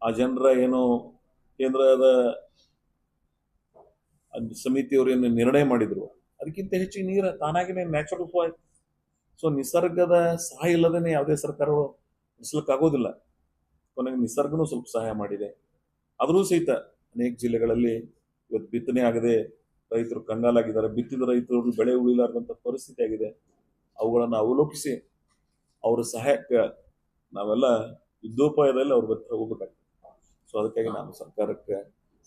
ಆ ಜನರ ಏನು ಕೇಂದ್ರದ ಸಮಿತಿಯವರು ಏನು ನಿರ್ಣಯ ಮಾಡಿದ್ರು, ಅದಕ್ಕಿಂತ ಹೆಚ್ಚಿಗೆ ನೀರು ತಾನಾಗಿನೇ ನ್ಯಾಚುರಲ್ ಫ್ಲೋ ಆಯ್ತು. ಸೊ ನಿಸರ್ಗದ ಸಹಾಯ ಇಲ್ಲದೇ ಯಾವುದೇ ಸರ್ಕಾರಗಳು ನಡೆಸಲಿಕ್ಕಾಗೋದಿಲ್ಲ. ಕೊನೆಗೆ ನಿಸರ್ಗನೂ ಸ್ವಲ್ಪ ಸಹಾಯ ಮಾಡಿದೆ. ಆದರೂ ಸಹಿತ ಅನೇಕ ಜಿಲ್ಲೆಗಳಲ್ಲಿ ಇವತ್ತು ಬಿತ್ತನೆ ಆಗದೆ ರೈತರು ಕಂಗಾಲಾಗಿದ್ದಾರೆ. ಬಿತ್ತಿದ ರೈತರು ಬೆಳೆ ಉಳಿಲಾರ್ದಂಥ ಪರಿಸ್ಥಿತಿ ಆಗಿದೆ. ಅವುಗಳನ್ನು ಅವಲೋಕಿಸಿ ಅವರ ಸಹಾಯಕ್ಕೆ ನಾವೆಲ್ಲ ಯುದ್ಧೋಪಾಯದಲ್ಲಿ ಅವ್ರ ಹತ್ರ ಹೋಗ್ಬೇಕಾಗ್ತದೆ. ಸೊ ಅದಕ್ಕಾಗಿ ನಾನು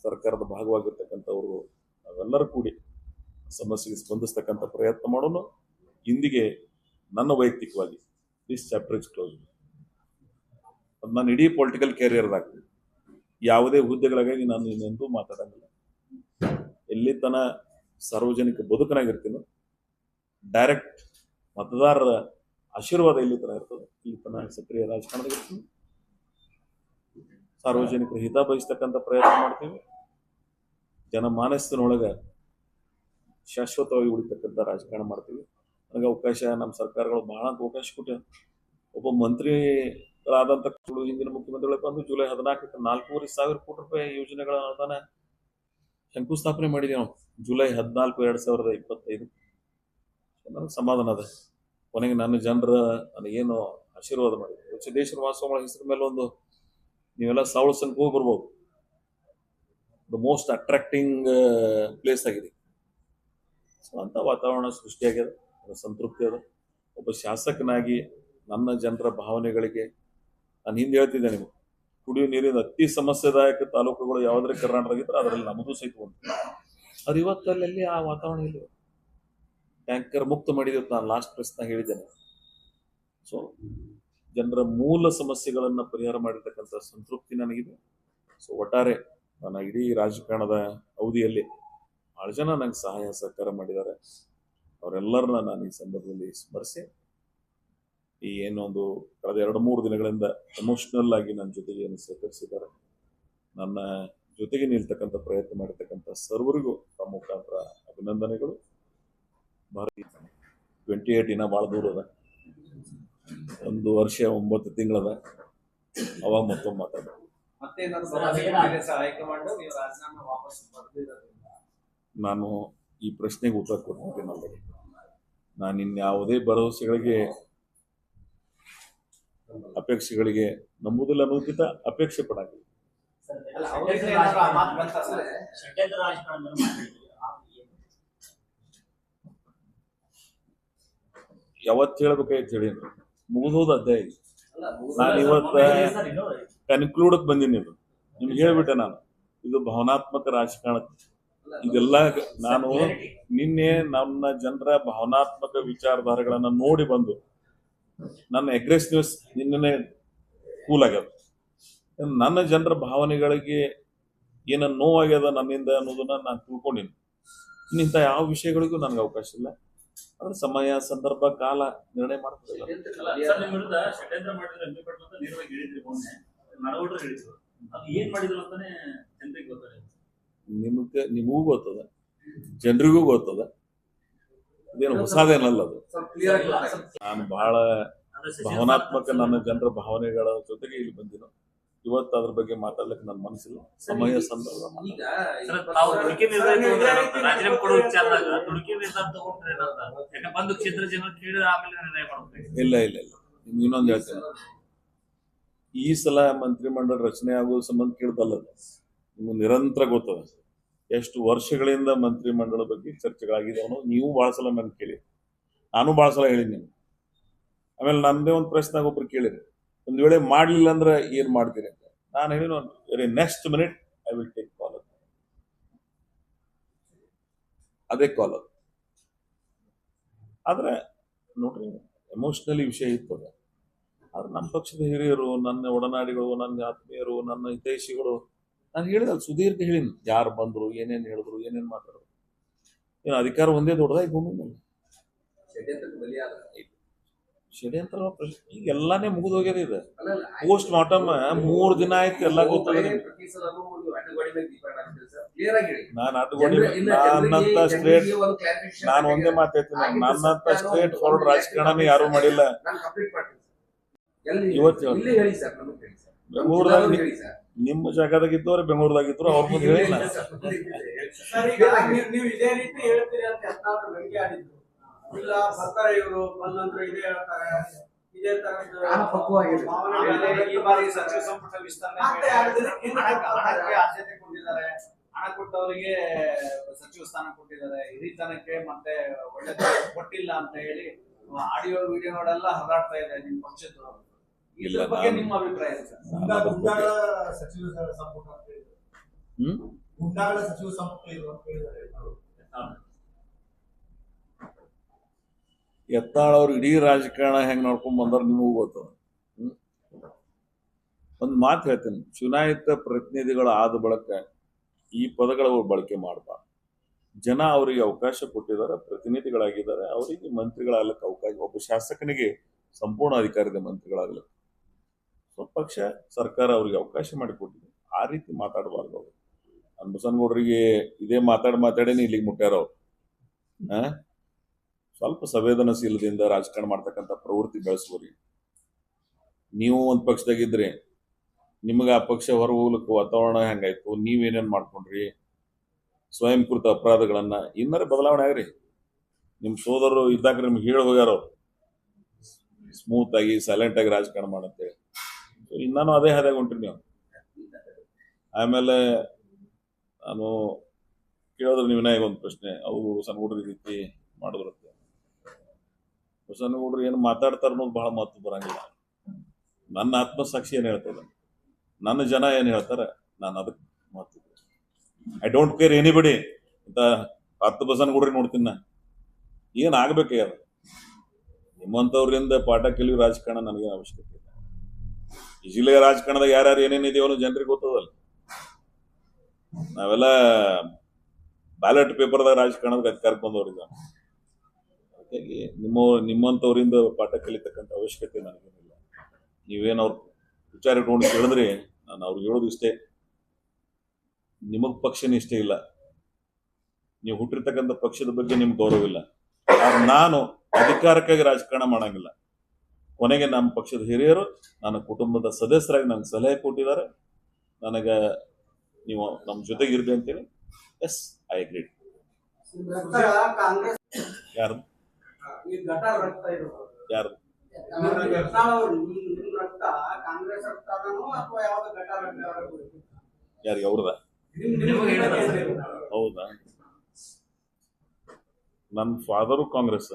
ಸರ್ಕಾರದ ಭಾಗವಾಗಿರ್ತಕ್ಕಂಥವ್ರು ನಾವೆಲ್ಲರೂ ಕೂಡಿ ಸಮಸ್ಯೆಗೆ ಸ್ಪಂದಿಸ್ತಕ್ಕಂಥ ಪ್ರಯತ್ನ ಮಾಡೋಣ. ಇಂದಿಗೆ ನನ್ನ ವೈಯಕ್ತಿಕವಾಗಿ ದಿಸ್ ಚಾಪ್ಟರ್ ಇಸ್ ಕ್ಲೋಸ್. ಅದು ನಾನು ಇಡೀ ಪೊಲಿಟಿಕಲ್ ಕ್ಯಾರಿಯರ್ದಾಗ ಯಾವುದೇ ಹುದ್ದೆಗಳಾಗಿ ನಾನು ಇನ್ನೆಂದೂ ಮಾತಾಡಂಗಿಲ್ಲ. ಎಲ್ಲಿ ತನ ಸಾರ್ವಜನಿಕ ಬದುಕನಾಗಿರ್ತೀನೋ, ಡೈರೆಕ್ಟ್ ಮತದಾರರ ಆಶೀರ್ವಾದ ಇಲ್ಲಿ ತನ ಇರ್ತದೆ, ಇಲ್ಲಿ ತನ ಸಕ್ರಿಯ ರಾಜಕಾರಣದಾಗ ಇರ್ತೀನಿ. ಸಾರ್ವಜನಿಕರ ಹಿತ ಬಯಸ್ತಕ್ಕಂಥ ಪ್ರಯತ್ನ ಮಾಡ್ತೀವಿ. ಜನಮಾನಸ್ಸಿನೊಳಗೆ ಶಾಶ್ವತವಾಗಿ ಉಳಿತಕ್ಕಂಥ ರಾಜಕಾರಣ ಮಾಡ್ತೀವಿ. ನನಗೆ ಅವಕಾಶ ನಮ್ಮ ಸರ್ಕಾರಗಳು ಬಹಳ ಅವಕಾಶ ಕೊಟ್ಟೆ. ಒಬ್ಬ ಮಂತ್ರಿಗಳಾದಂಥ ಹಿಂದಿನ ಮುಖ್ಯಮಂತ್ರಿಗಳು ಬಂದು ಜುಲೈ 14ಕ್ಕೆ 4,500 ಕೋಟಿ ರೂಪಾಯಿ ಯೋಜನೆಗಳ ಅನುದಾನ ಶಂಕುಸ್ಥಾಪನೆ ಮಾಡಿದೆ ನಾವು. ಜುಲೈ 14, 2025. ನನಗೆ ಸಮಾಧಾನ ಅದ. ಕೊನೆಗೆ ನನ್ನ ಜನರ ನನಗೇನು ಆಶೀರ್ವಾದ ಮಾಡಿದೆ. ಸಿದ್ದೇಶ್ವರ ಮಹಾಸ್ವಾಮಿಗಳ ಹೆಸರು ಮೇಲೆ ಒಂದು ನೀವೆಲ್ಲ ಸಾವಳ ಸಂಘ ಹೋಗಿ ಬರ್ಬೋದು. ದ ಮೋಸ್ಟ್ ಅಟ್ರಾಕ್ಟಿಂಗ್ ಪ್ಲೇಸ್ ಆಗಿದೆ. ಸೊ ಅಂಥ ವಾತಾವರಣ ಸೃಷ್ಟಿಯಾಗಿದೆ, ಸಂತೃಪ್ತಿ ಅದ. ಒಬ್ಬ ಶಾಸಕನಾಗಿ ನನ್ನ ಜನರ ಭಾವನೆಗಳಿಗೆ ನಾನು ಹಿಂದೆ ಹೇಳ್ತಿದ್ದೆ, ನಿಮಗೆ ಕುಡಿಯುವ ನೀರಿನ ಅತಿ ಸಮಸ್ಯೆದಾಯಕ ತಾಲೂಕುಗಳು ಯಾವುದೇ ಕರ್ನಾಟಕದಾಗಿದ್ರೆ ಅದರಲ್ಲಿ ನಮ್ಮದು ಸಹಿತ ಒಂದು. ಅದು ಇವತ್ತಲ್ಲಿ ಆ ವಾತಾವರಣ ಇಲ್ಲ. ಟ್ಯಾಂಕರ್ ಮುಕ್ತ ಮಾಡಿದ್ವಿ ನಾನು ಲಾಸ್ಟ್ ಪ್ರೆಸ್ನಾಗ ಹೇಳಿದ್ದೇನೆ. ಸೊ ಜನರ ಮೂಲ ಸಮಸ್ಯೆಗಳನ್ನು ಪರಿಹಾರ ಮಾಡಿರ್ತಕ್ಕಂಥ ಸಂತೃಪ್ತಿ ನನಗಿದೆ. ಸೊ ಒಟ್ಟಾರೆ ನನ್ನ ಇಡೀ ರಾಜಕಾರಣದ ಅವಧಿಯಲ್ಲಿ ಭಾಳ ಜನ ನಂಗೆ ಸಹಾಯ ಸಹಕಾರ ಮಾಡಿದ್ದಾರೆ. ಅವರೆಲ್ಲರನ್ನ ನಾನು ಈ ಸಂದರ್ಭದಲ್ಲಿ ಸ್ಮರಿಸಿ, ಈ ಏನೊಂದು ಕಳೆದ 2-3 ದಿನಗಳಿಂದ ಎಮೋಷನಲ್ ಆಗಿ ನನ್ನ ಜೊತೆಗೆ ಏನು ಸಹಕರಿಸಿದ್ದಾರೆ, ನನ್ನ ಜೊತೆಗೆ ನಿಲ್ತಕ್ಕಂಥ ಪ್ರಯತ್ನ ಮಾಡಿರ್ತಕ್ಕಂಥ ಸರ್ವರಿಗೂ ತಮ್ಮ ಮುಖಾಂತರ ಅಭಿನಂದನೆಗಳು. ಭಾರತ 28 ಇನ್ನ ಭಾಳ ದೂರ ಅದ, 1 ವರ್ಷ 9 ತಿಂಗಳದ, ಅವಾಗ ಮತ್ತೊಮ್ಮೆ ಮಾತಾಡೋದು. ನಾನು ಈ ಪ್ರಶ್ನೆಗೆ ಉತ್ತರ ಕೊಡ್ತೀನಿ. ಆಲ್ರೆಡಿ ನಾನು ಇನ್ಯಾವುದೇ ಭರವಸೆಗಳಿಗೆ ಅಪೇಕ್ಷೆಗಳಿಗೆ ನಂಬುದಿಲ್ಲ ಅನ್ನೋದಕ್ಕಿಂತ ಅಪೇಕ್ಷೆ ಪಡಾಗಿಲ್ಲ. ಯಾವತ್ತು ಹೇಳ್ಬೇಕಾಯ್ತು ಹೇಳಿ, ಮುಗಿದೋದು ಅಧ್ಯಾಯ. ನಾನು ಇವತ್ತ ಕನ್ಕ್ಲೂಡಕ್ ಬಂದೀನಿ. ಇದು ನಿಮ್ಗೆ ಹೇಳ್ಬಿಟ್ಟೆ ನಾನು, ಇದು ಭಾವನಾತ್ಮಕ ರಾಜಕಾರಣ. ಇದೆಲ್ಲ ನಾನು ನಿನ್ನೆ ನನ್ನ ಜನರ ಭಾವನಾತ್ಮಕ ವಿಚಾರಧಾರೆಗಳನ್ನ ನೋಡಿ ಬಂದು ನನ್ನ ಅಗ್ರೆಸಿವ್ನೆಸ್ ನಿನ್ನೆ ಕೂಲ್ ಆಗ್ಯದ. ನನ್ನ ಜನರ ಭಾವನೆಗಳಿಗೆ ಏನ ನೋವಾಗ್ಯದ ನನ್ನಿಂದ ಅನ್ನೋದನ್ನ ನಾನು ತಿಳ್ಕೊಂಡಿನಿ. ಇಂಥ ಯಾವ ವಿಷಯಗಳಿಗೂ ನನಗೆ ಅವಕಾಶ ಇಲ್ಲ. ಅದ್ರ ಸಮಯ, ಸಂದರ್ಭ, ಕಾಲ ನಿರ್ಣಯ ಮಾಡ್ತಿಲ್ಲ. ನಿಮಗೂ ಗೊತ್ತದ, ಜನರಿಗೂ ಗೊತ್ತದ, ಅದೇನು ಹೊಸದೇನಲ್ಲ. ಅದು ನಾನು ಬಹಳ ಭಾವನಾತ್ಮಕ ನನ್ನ ಜನರ ಭಾವನೆಗಳ ಜೊತೆಗೆ ಇಲ್ಲಿ ಬಂದಿನ. ಇವತ್ತು ಅದ್ರ ಬಗ್ಗೆ ಮಾತಾಡ್ಲಿಕ್ಕೆ ನನ್ನ ಮನಸ್ಸಿಲ್ಲ. ಸಮಯ, ಸಂದರ್ಭ ಇಲ್ಲ ಇಲ್ಲ ಇಲ್ಲ. ನಿಮ್ಗೆ ಇನ್ನೊಂದು ಹೇಳ್ತೇನೆ, ಈ ಸಲ ಮಂತ್ರಿಮಂಡಲ ರಚನೆ ಆಗುವ ಸಂಬಂಧ ಕೇಳ್ದಲ್ಲ, ನಿಮ್ಗೆ ನಿರಂತರ ಗೊತ್ತದ ಎಷ್ಟು ವರ್ಷಗಳಿಂದ ಮಂತ್ರಿಮಂಡಲ ಬಗ್ಗೆ ಚರ್ಚೆಗಳಾಗಿದೆ ಅನ್ನೋದು. ನೀವು ಭಾಳ ಸಲ ನನ್ಗೆ ಕೇಳಿ, ನಾನು ಭಾಳ ಸಲ ಹೇಳಿನಿ ನಿಮ್ಗೆ. ಆಮೇಲೆ ನನ್ನದೇ ಒಂದು ಪ್ರಶ್ನೆ ಒಬ್ರು ಕೇಳಿರಿ, ಒಂದು ವೇಳೆ ಮಾಡಲಿಲ್ಲ ಅಂದ್ರೆ ಏನ್ ಮಾಡ್ತೀರಿ ಅಂತ. ನಾನು ಹೇಳಿ very next minute I will take call. ಅದೇ ಕಾಲ್ ಅದು. ಆದ್ರೆ ನೋಡ್ರಿ, ಎಮೋಷನಲಿ ವಿಷಯ ಇರ್ತದೆ. ಆದ್ರೆ ನಮ್ಮ ಪಕ್ಷದ ಹಿರಿಯರು, ನನ್ನ ಒಡನಾಡಿಗಳು, ನನ್ನ ಆತ್ಮೀಯರು, ನನ್ನ ಹಿತೈಷಿಗಳು, ನಾನು ಹೇಳಿದಲ್ಲ ಸುದೀರ್ಘ ಹೇಳಿನಿ, ಯಾರು ಬಂದ್ರು, ಏನೇನು ಹೇಳಿದ್ರು, ಏನೇನು ಮಾತಾಡಿದ್ರು. ಏನು ಅಧಿಕಾರ ಒಂದೇ ದೊಡ್ಡದ ಈ ಭೂಮಿ ಮೇಲೆ? ಷಡ್ಯಂತ್ರ ಈಗ ಎಲ್ಲಾನೇ ಮುಗಿದು ಹೋಗ್ಯದ. ಇದೆ ಪೋಸ್ಟ್ ಮಾರ್ಟಮ್ 3 ದಿನ ಆಯ್ತು, ಎಲ್ಲ ಗೊತ್ತಾಗಿದೆ. ನನ್ನಂತ ಸ್ಟ್ರೇಟ್, ನಾನು ಒಂದೇ ಮಾತಾಡ್ತೀನಿ, ನನ್ನಂತ ಸ್ಟ್ರೇಟ್ ಫಾರ್ವರ್ಡ್ ರಾಜಕಾರಣನೇ ಯಾರು ಮಾಡಿಲ್ಲ. ಇವತ್ತು ಬೆಂಗಳೂರದಾಗ ನಿಮ್ಮ ಜಾಗದಾಗಿದ್ದವ್ರೆ, ಬೆಂಗಳೂರದಾಗಿದ್ರು, ಅವ್ರ ಮುಂದೆ ಹೇಳಿಲ್ಲ. ಇಲ್ಲ ಬರ್ತಾರೆ ಇವರು ಬಂದಂದ್ರು ಇದೇ ಹೇಳ್ತಾರೆ, ಇದೇ ತರದ್ದು ಈ ಬಾರಿ ಸಚಿವ ಸಂಪುಟ ವಿಸ್ತರಣೆ ಹಣಕ್ಕೆ ಆದ್ಯತೆ ಕೊಟ್ಟಿದ್ದಾರೆ. ಹಣ ಕೊಟ್ಟವರಿಗೆ ಸಚಿವ ಸ್ಥಾನ ಕೊಟ್ಟಿದ್ದಾರೆ, ಹಿರಿತನಕ್ಕೆ ಮತ್ತೆ ಒಳ್ಳೆ ಕೊಟ್ಟಿಲ್ಲ ಅಂತ ಹೇಳಿ ಆಡಿಯೋ ವಿಡಿಯೋಗಳೆಲ್ಲ ಹರಿದಾಡ್ತಾ ಇದೆ ನಿಮ್ಮ ಪಕ್ಷದ್ದು. ಇದ್ರ ಬಗ್ಗೆ ನಿಮ್ಮ ಅಭಿಪ್ರಾಯ ಇದೆ ಸರ್? ಗುಂಡಾಗಳ ಸಚಿವ ಸಂಪುಟ ಅಂತ ಹೇಳಿದ್ರು, ಗುಂಡಾಗಳ ಸಚಿವ ಸಂಪುಟ ಇದು ಅಂತ ಹೇಳಿದ್ದಾರೆ. ಯತ್ನಾಳ್ ಅವ್ರು ಇಡೀ ರಾಜಕಾರಣ ಹೆಂಗ್ ನೋಡ್ಕೊಂಡ್ ಬಂದಾರ ನಿಮಗೂ ಗೊತ್ತದ. ಒಂದು ಮಾತು ಹೇಳ್ತೀನಿ, ಚುನಾಯಿತ ಪ್ರತಿನಿಧಿಗಳು ಆದ ಬಳಿಕ ಈ ಪದಗಳ ಬಳಕೆ ಮಾಡಬಾರ್ದು. ಜನ ಅವರಿಗೆ ಅವಕಾಶ ಕೊಟ್ಟಿದ್ದಾರೆ, ಪ್ರತಿನಿಧಿಗಳಾಗಿದ್ದಾರೆ, ಅವರಿಗೆ ಮಂತ್ರಿಗಳಾಗ್ಲಿಕ್ಕೆ ಅವಕಾಶ, ಒಬ್ಬ ಶಾಸಕನಿಗೆ ಸಂಪೂರ್ಣ ಅಧಿಕಾರ ಇದೆ ಮಂತ್ರಿಗಳಾಗ್ಲಿಕ್ಕೆ. ಪಕ್ಷ ಸರ್ಕಾರ ಅವರಿಗೆ ಅವಕಾಶ ಮಾಡಿಕೊಟ್ಟಿದೆ. ಆ ರೀತಿ ಮಾತಾಡಬಾರ್ದು ಅವರು. ಬಸನಗೌಡರಿಗೆ ಇದೇ ಮಾತಾಡೇನೆ ಇಲ್ಲಿಗೆ ಮುಟ್ಟ್ಯಾರ ಅವ್ರು. ಸ್ವಲ್ಪ ಸಂವೇದನಶೀಲದಿಂದ ರಾಜಕಾರಣ ಮಾಡ್ತಕ್ಕಂಥ ಪ್ರವೃತ್ತಿ ಬೆಳೆಸುವರಿ. ನೀವು ಒಂದು ಪಕ್ಷದಾಗಿದ್ರೆ ನಿಮಗೆ ಆ ಪಕ್ಷ ಹೊರ ಹೋಗ್ಲಿಕ್ಕೆ ವಾತಾವರಣ ಹೆಂಗಾಯ್ತು, ನೀವೇನೇನು ಮಾಡ್ಕೊಂಡ್ರಿ, ಸ್ವಯಂಕೃತ ಅಪರಾಧಗಳನ್ನ ಇನ್ನರೇ ಬದಲಾವಣೆ ಆಗ್ರಿ. ನಿಮ್ಮ ಸೋದರರು ಇದ್ದಾಗ ನಿಮ್ಗೆ ಹೇಳಿ ಹೋಗ್ಯಾರ ಅವ್ರು, ಸ್ಮೂತ್ ಆಗಿ ಸೈಲೆಂಟ್ ಆಗಿ ರಾಜಕಾರಣ ಮಾಡಂತೇಳಿ. ಇನ್ನೂ ಅದೇ ಹಾದಾಗ ಹೊಂಟ್ರಿ ನೀವು. ಆಮೇಲೆ ನಾನು ಕೇಳಿದ್ರೆ ನೀವು ವಿನಾಯಕ ಒಂದು ಪ್ರಶ್ನೆ, ಅವರು ಸಣ್ಣಗೌಡ್ರ ರೀತಿ ಮಾಡಿದ್ರು. ಸಣ್ಣಗೌಡ್ರು ಏನು ಮಾತಾಡ್ತಾರ ಅನ್ನೋದು ಬಹಳ ಮಹತ್ವ ಬರಂಗಿಲ್ಲ. ನನ್ನ ಆತ್ಮಸಾಕ್ಷಿ ಏನು ಹೇಳ್ತದೆ, ನನ್ನ ಜನ ಏನು ಹೇಳ್ತಾರೆ, ನಾನು ಅದಕ್ಕೆ ಮಹತ್ವ. I don't care anybody. ಇಂಥ 10 ಬಸನಗೌಡ್ರಿ ನೋಡ್ತೀನಿ ನಾ, ಏನು ಆಗ್ಬೇಕೇ ಅದು. ನಿಮ್ಮಂಥವ್ರಿಂದ ಪಾಠ ಕಲಿಯೋ ರಾಜಕಾರಣ ನನಗೇನು ಅವಶ್ಯಕತೆ ಇಲ್ಲ. ಈ ಜಿಲ್ಲೆಯ ರಾಜಕಾರಣದಾಗ ಯಾರ್ಯಾರು ಏನೇನಿದೆಯೋ ಅನ್ನೋ ಜನರಿಗೆ ಗೊತ್ತದಲ್ಲ. ನಾವೆಲ್ಲ ಬ್ಯಾಲೆಟ್ ಪೇಪರ್ದಾಗ ರಾಜಕಾರಣದ ಅಧಿಕಾರಕ್ಕೆ ಬಂದವ್ರಿಗೆ. ಹಾಗಾಗಿ ನಿಮ್ಮಂಥವ್ರಿಂದ ಪಾಠ ಕಲಿತಕ್ಕಂಥ ಅವಶ್ಯಕತೆ ನನಗೇನಿಲ್ಲ. ನೀವೇನು ಅವ್ರ ವಿಚಾರ ಇಟ್ಕೊಂಡು ಕೇಳಿದ್ರಿ, ನಾನು ಅವ್ರಿಗೆ ಹೇಳೋದು ಇಷ್ಟೇ, ನಿಮಗ್ ಪಕ್ಷ ಇಷ್ಟ ಇಲ್ಲ, ನೀವು ಹುಟ್ಟಿರ್ತಕ್ಕಂಥ ಪಕ್ಷದ ಬಗ್ಗೆ ನಿಮ್ಗೆ ಗೌರವ ಇಲ್ಲ. ಆದ್ರೆ ನಾನು ಅಧಿಕಾರಕ್ಕಾಗಿ ರಾಜಕಾರಣ ಮಾಡಂಗಿಲ್ಲ. ಕೊನೆಗೆ ನಮ್ಮ ಪಕ್ಷದ ಹಿರಿಯರು ನನ್ನ ಕುಟುಂಬದ ಸದಸ್ಯರಾಗಿ ನಂಗೆ ಸಲಹೆ ಕೊಟ್ಟಿದ್ದಾರೆ. ನನಗೆ ನೀವು ನಮ್ಮ ಜೊತೆಗೆ ಇರ್ದೆ ಅಂತೇಳಿ. S, I agree. ಕಾಂಗ್ರೆಸ್ ಯಾರು ಈ ಘಟ ರಕ್ತ ಇರೋದು ಯಾರು ನಿಮ್ ರಕ್ತ ಕಾಂಗ್ರೆಸ್ ರಕ್ತ ಅದನೋ ಅಥವಾ ಯಾವ್ದು ಘಟ ರಕ್ತ ಯಾರಿಗೆ ಅವ್ರದ? ಹೌದಾ? ನನ್ನ ಫಾದರು ಕಾಂಗ್ರೆಸ್,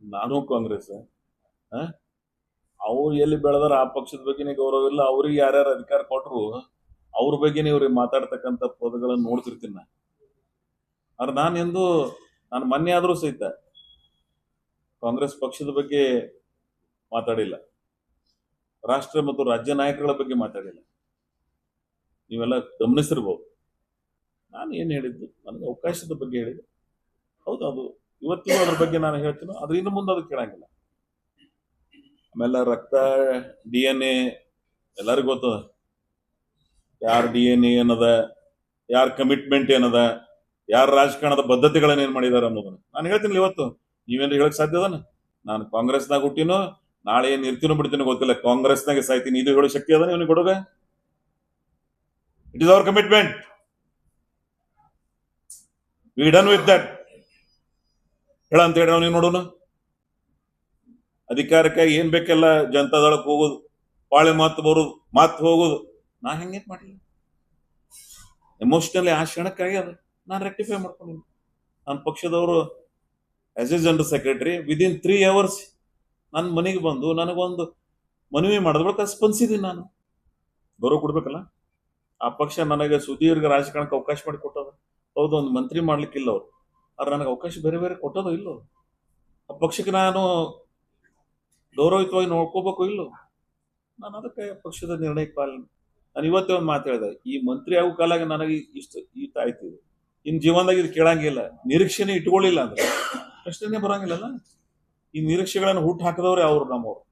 ನಾನು ಕಾಂಗ್ರೆಸ್. ಅವ್ರು ಎಲ್ಲಿ ಬೆಳೆದಾರ ಆ ಪಕ್ಷದ ಬಗ್ಗೆನೇ ಗೌರವ ಇಲ್ಲ. ಅವ್ರಿಗೆ ಯಾರ್ಯಾರು ಅಧಿಕಾರ ಕೊಟ್ಟರು ಅವ್ರ ಬಗ್ಗೆನೇ ಇವ್ರಿಗೆ ಮಾತಾಡ್ತಕ್ಕಂಥ ಪದಗಳನ್ನು ನೋಡ್ತಿರ್ತೀನಿ ನಾನು. ಆದ್ರೆ ನಾನು ಮೊನ್ನೆ ಆದ್ರೂ ಸಹಿತ ಕಾಂಗ್ರೆಸ್ ಪಕ್ಷದ ಬಗ್ಗೆ ಮಾತಾಡಿಲ್ಲ, ರಾಷ್ಟ್ರ ಮತ್ತು ರಾಜ್ಯ ನಾಯಕರುಗಳ ಬಗ್ಗೆ ಮಾತಾಡಿಲ್ಲ. ನೀವೆಲ್ಲ ಗಮನಿಸಿರ್ಬೋದು. ನಾನು ಏನು ಹೇಳಿದ್ದು, ನನಗೆ ಅವಕಾಶದ ಬಗ್ಗೆ ಹೇಳಿದ್ದು. ಹೌದು, ಅದು ಇವತ್ತಿಗೂ ಅದ್ರ ಬಗ್ಗೆ ನಾನು ಹೇಳ್ತೀನಿ. ಆದ್ರೆ ಇನ್ನು ಮುಂದೆ ಅದು ಕೇಳಂಗಿಲ್ಲ. ಆಮೇಲೆ ರಕ್ತ, DNA ಎಲ್ಲರಿಗೂ ಗೊತ್ತದ. ಯಾರ DNA ಏನದ, ಯಾರ ಕಮಿಟ್ಮೆಂಟ್ ಏನದ, ಯಾರ ರಾಜಕಾರಣದ ಬದ್ಧತೆಗಳನ್ನ ಏನ್ ಮಾಡಿದಾರೆ ಅನ್ನೋದನ್ನ ನಾನು ಹೇಳ್ತೀನಿ. ಇವತ್ತು ನೀವೇನು ಹೇಳಕ್ ಸಾಧ್ಯ ಅದಾನ? ನಾನು ಕಾಂಗ್ರೆಸ್ನಾಗ ಹುಟ್ಟಿನೋ, ನಾಳೆ ಏನ್ ಇರ್ತೀನೋ ಬಿಡ್ತೀನೋ ಗೊತ್ತಿಲ್ಲ, ಕಾಂಗ್ರೆಸ್ನಾಗೆ ಸಾಯ್ತೀನಿ, ಇದು ಹೇಳೋ ಶಕ್ತಿ ಅದ ಇವನಿಗೆ ಕೊಡುಗ? It is our commitment. We done with that. ಹೇಳ ಅಂತ ಹೇಳಿ ಅವನಿಗೆ ನೋಡೋಣ. ಅಧಿಕಾರಕ್ಕಾಗಿ ಏನ್ ಬೇಕೆಲ್ಲ ಜನತಾದಳಕ್ಕೆ ಹೋಗೋದು, ಪಾಳೆ ಮಾತು ಬರೋದು, ಮಾತು ಹೋಗೋದು. ನಾ ಹೆಂಗೇನ್ ಮಾಡಲಿಲ್ಲ. ಎಮೋಷನಲಿ ಆ ಕ್ಷಣಕ್ಕಾಗಿ ಅದು ನಾನು ರೆಕ್ಟಿಫೈ ಮಾಡ್ಕೊಂಡಿದ್ದೀನಿ. ನನ್ನ ಪಕ್ಷದವರು as A general secretary within 3 hours ನನ್ನ ಮನೆಗೆ ಬಂದು ನನಗೊಂದು ಮನವಿ ಮಾಡಿದ್ಬೇಕು, ಸ್ಪಂದಿಸಿದ್ದೀನಿ. ನಾನು ಗೌರವ ಕೊಡ್ಬೇಕಲ್ಲ. ಆ ಪಕ್ಷ ನನಗೆ ಸುದೀರ್ಘ ರಾಜಕಾರಣಕ್ಕೆ ಅವಕಾಶ ಮಾಡಿ ಕೊಟ್ಟದ. ಹೌದು, ಒಂದು ಮಂತ್ರಿ ಮಾಡ್ಲಿಕ್ಕಿಲ್ಲ ಅವ್ರು, ಆದ್ರೆ ನನಗೆ ಅವಕಾಶ ಬೇರೆ ಬೇರೆ ಕೊಟ್ಟೋದು ಇಲ್ಲೋ. ಆ ಪಕ್ಷಕ್ಕೆ ನಾನು ಗೌರವಯುತವಾಗಿ ನೋಡ್ಕೋಬೇಕು ಇಲ್ಲೋ. ನಾನು ಅದಕ್ಕೆ ಪಕ್ಷದ ನಿರ್ಣಯಕ್ಕೆ ಪಾಲನೆ. ನಾನು ಇವತ್ತೇ ಒಂದು ಮಾತು ಹೇಳಿದೆ, ಈ ಮಂತ್ರಿ ಆಗೋ ಕಾಲಾಗ ನನಗೆ ಈತ ಆಯ್ತು. ಇನ್ ಜೀವನದಾಗ ಇದು ಕೇಳಂಗಿಲ್ಲ. ನಿರೀಕ್ಷೆನೆ ಇಟ್ಕೊಳ್ಳಿಲ್ಲ ಅಂದ್ರೆ ಪ್ರಶ್ನೆನೇ ಬರಂಗಿಲ್ಲಲ್ಲ. ಈ ನಿರೀಕ್ಷೆಗಳನ್ನು ಹುಟ್ಟು ಹಾಕಿದವ್ರೆ ಅವ್ರು, ನಮ್ಮವ್ರು.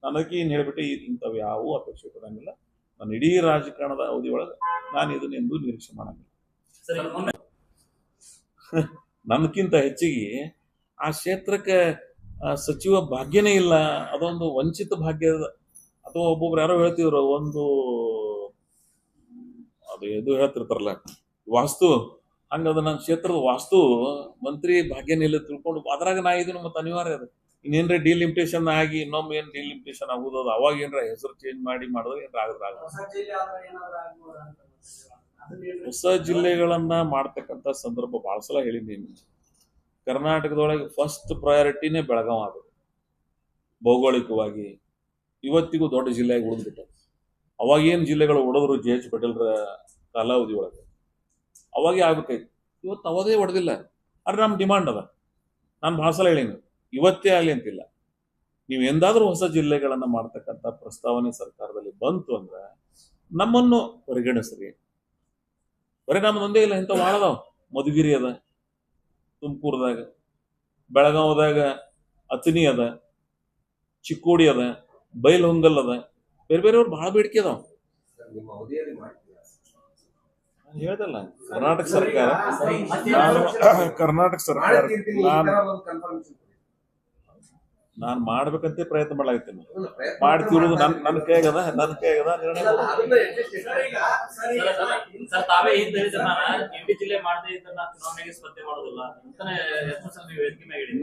ನನಗೆ ಏನು ಹೇಳ್ಬಿಟ್ಟೆ, ಇಂಥವು ಯಾವ ಅಪೇಕ್ಷೆ ಕೊಡಂಗಿಲ್ಲ. ನಾನು ಇಡೀ ರಾಜಕಾರಣದ ಅವಧಿ ಒಳಗೆ ನಾನು ಇದನ್ನ ಎಂದೂ ನಿರೀಕ್ಷೆ ಮಾಡಂಗಿಲ್ಲ. ನನ್ಕಿಂತ ಹೆಚ್ಚಿಗೆ ಆ ಕ್ಷೇತ್ರಕ್ಕೆ ಸಚಿವ ಭಾಗ್ಯನೇ ಇಲ್ಲ. ಅದೊಂದು ವಂಚಿತ ಭಾಗ್ಯ. ಅಥವಾ ಒಬ್ಬೊಬ್ರು ಯಾರೋ ಹೇಳ್ತಿದ್ರು, ಒಂದು ಅದು ಎದು ಹೇಳ್ತಿರ್ತಾರಲ್ಲ ವಾಸ್ತು, ಹಂಗದ ನನ್ನ ಕ್ಷೇತ್ರದ ವಾಸ್ತು ಮಂತ್ರಿ ಭಾಗ್ಯನೇ ಇಲ್ಲ ತಿಳ್ಕೊಂಡು ಅದ್ರಾಗ ನಾ ಇದನ್ನು ಮತ್ತೆ ಅನಿವಾರ್ಯ ಅದ. ಇನ್ನೇನ್ರ ಡಿಲಿಮಿಟೇಷನ್ ಆಗಿ ಇನ್ನೊಮ್ಮೆ ಏನ್ ಡಿಲಿಮಿಟೇಷನ್ ಆಗುದು, ಅದು ಅವಾಗ ಏನ್ರ ಹೆಸರು ಚೇಂಜ್ ಮಾಡಿದ್ರೆ ಏನ್ರ ಆಗದ್ರ. ಹೊಸ ಜಿಲ್ಲೆಗಳನ್ನ ಮಾಡ್ತಕ್ಕಂಥ ಸಂದರ್ಭ ಬಹಳ ಸಲ ಹೇಳಿದ್ದೀನಿ. ಕರ್ನಾಟಕದೊಳಗೆ ಫಸ್ಟ್ ಪ್ರಯಾರಿಟಿನೇ ಬೆಳಗಾವ್ ಆಗೋದು. ಭೌಗೋಳಿಕವಾಗಿ ಇವತ್ತಿಗೂ ದೊಡ್ಡ ಜಿಲ್ಲೆಯಾಗಿ ಉಳಿದ್ಬಿಟ್ಟ. ಅವಾಗ ಏನ್ ಜಿಲ್ಲೆಗಳು ಹೊಡೆದ್ರು JH ಪಟೇಲ್ರ ಕಾಲಾವಧಿ ಒಳಗೆ ಅವಾಗೇ ಆಗ್ಬೇಕಾಯ್ತು. ಇವತ್ತು ಅವದೇ ಹೊಡೆದಿಲ್ಲ. ಆದ್ರೆ ನಮ್ಮ ಡಿಮಾಂಡ್ ಅದ. ನಾನು ಬಹಳ ಸಲ ಹೇಳೀನಿ, ಇವತ್ತೇ ಆಗಲಿ ಅಂತಿಲ್ಲ. ನೀವು ಎಂದಾದ್ರೂ ಹೊಸ ಜಿಲ್ಲೆಗಳನ್ನ ಮಾಡ್ತಕ್ಕಂಥ ಪ್ರಸ್ತಾವನೆ ಸರ್ಕಾರದಲ್ಲಿ ಬಂತು ಅಂದ್ರೆ ನಮ್ಮನ್ನು ಪರಿಗಣಿಸ್ರಿ. ಬರೀ ನಮ್ಮದೊಂದೇ ಇಲ್ಲ, ಇಂಥ ಭಾಳ ಅದಾವ. ಮಧುಗಿರಿ ಅದ, ತುಮಕೂರದಾಗ, ಬೆಳಗಾವದಾಗ ಅತನಿ ಅದ, ಚಿಕ್ಕೋಡಿ ಅದ, ಬೈಲಹೊಂಗಲ್ ಅದ, ಬೇರೆ ಬೇರೆಯವ್ರು ಬಹಳ ಬೇಡಿಕೆ ಅದಾವ. ಹೇಳ್ದಲ್ಲ, ಕರ್ನಾಟಕ ಸರ್ಕಾರ ನಾನು ಮಾಡ್ಬೇಕಂತ ಪ್ರಯತ್ನ ಮಾಡ್ಲಾಗತ್ತೀನಿ. ಮಾಡ್ತಿರೋದು ನನ್ನ ಕೈಯಾಗದ ನಿರ್ಣಯ. ತಾವೇ ಜಿಲ್ಲೆ ಮಾಡದೇ ಚುನಾವಣೆಗೆ ಸ್ಪರ್ಧೆ ಮಾಡೋದಿಲ್ಲ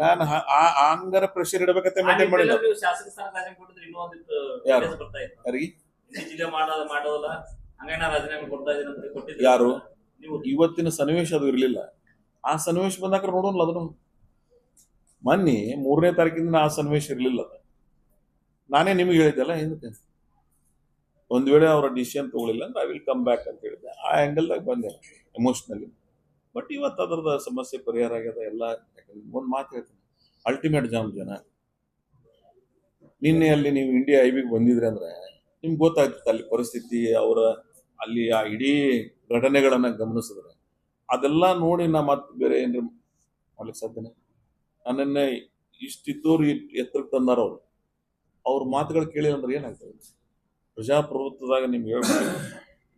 ನಾನು ಹಂಗಾರ ಪ್ರೆಷರ್ ಇಡಬೇಕಂತ ಮೇಂಟೈನ್ ಮಾಡಿಲ್ಲ. ಶಾಸಕ ಸ್ಥಾನ ಕೊಟ್ಟಿದ್ರೆ ಇನ್ನೊಂದಿತ್ತು ಬರ್ತಾ ಇತ್ತು. ಯಾರಿಗೆ ಜಿಲ್ಲೆ ಮಾಡೋದಿಲ್ಲ, ಹಂಗ ರಾಜೀನಾಮೆ ಕೊಡ್ತಾ ಇದ್ದೀನಿ ಅಂತ ಕೊಟ್ಟಿದ್ರು. ಯಾರು? ಇವತ್ತಿನ ಸನ್ನಿವೇಶ ಅದು ಇರಲಿಲ್ಲ. ಆ ಸನ್ನಿವೇಶ ಬಂದಾಗ ನೋಡೋಣ. ಅದನ್ನು ಮೊನ್ನೆ 3ನೇ ತಾರೀಕಿಂದ ಆ ಸನ್ನಿವೇಶ ಇರಲಿಲ್ಲ. ನಾನೇ ನಿಮಗೆ ಹೇಳಿದ್ದೆಲ್ಲ ಹಿಂದಕ್ಕೆ, ಒಂದ್ ವೇಳೆ ಅವರ ಡಿಸಿಷನ್ ತಗೊಳ್ಳಿಲ್ಲ ಅಂದ್ರೆ ಐ ವಿಲ್ ಕಮ್ ಬ್ಯಾಕ್ ಅಂತ ಹೇಳಿದ್ದೆ. ಆ ಆಂಗಲ್ದಾಗ ಬಂದೆ ಎಮೋಷನಲಿ. ಬಟ್ ಇವತ್ತು ಅದರದ ಸಮಸ್ಯೆ ಪರಿಹಾರ ಆಗ್ಯದ ಎಲ್ಲ. ಒಂದು ಮಾತು ಹೇಳ್ತೀನಿ, ಅಲ್ಟಿಮೇಟ್ ಜನ ನಿನ್ನೆ ಅಲ್ಲಿ ನೀವು ಇಂಡಿಯಾ ಐಬಿಗೆ ಬಂದಿದ್ರಿ ಅಂದ್ರೆ ನಿಮ್ಗೆ ಗೊತ್ತಾಗ್ತದೆ ಅಲ್ಲಿ ಪರಿಸ್ಥಿತಿ, ಅವರ ಅಲ್ಲಿ ಆ ಇಡೀ ಘಟನೆಗಳನ್ನ ಗಮನಿಸಿದ್ರೆ ಅದೆಲ್ಲ ನೋಡಿ ನಾ ಮತ್ತೆ ಬೇರೆ ಏನ್ರಿ ಮಾಡ್ಲಿಕ್ಕೆ ಸಾಧ್ಯನೇ? ನನ್ನನ್ನೇ ಇಷ್ಟಿದ್ದವ್ರು ಎತ್ತರಕ್ಕೆ ತಂದಾರ ಅವರು. ಅವ್ರ ಮಾತುಗಳು ಕೇಳಿಲ್ಲ ಅಂದ್ರೆ ಏನಾಗ್ತದೆ? ಪ್ರಜಾಪ್ರಭುತ್ವದಾಗ ನಿಮ್ಗೆ ಹೇಳ್ಬೇಕು,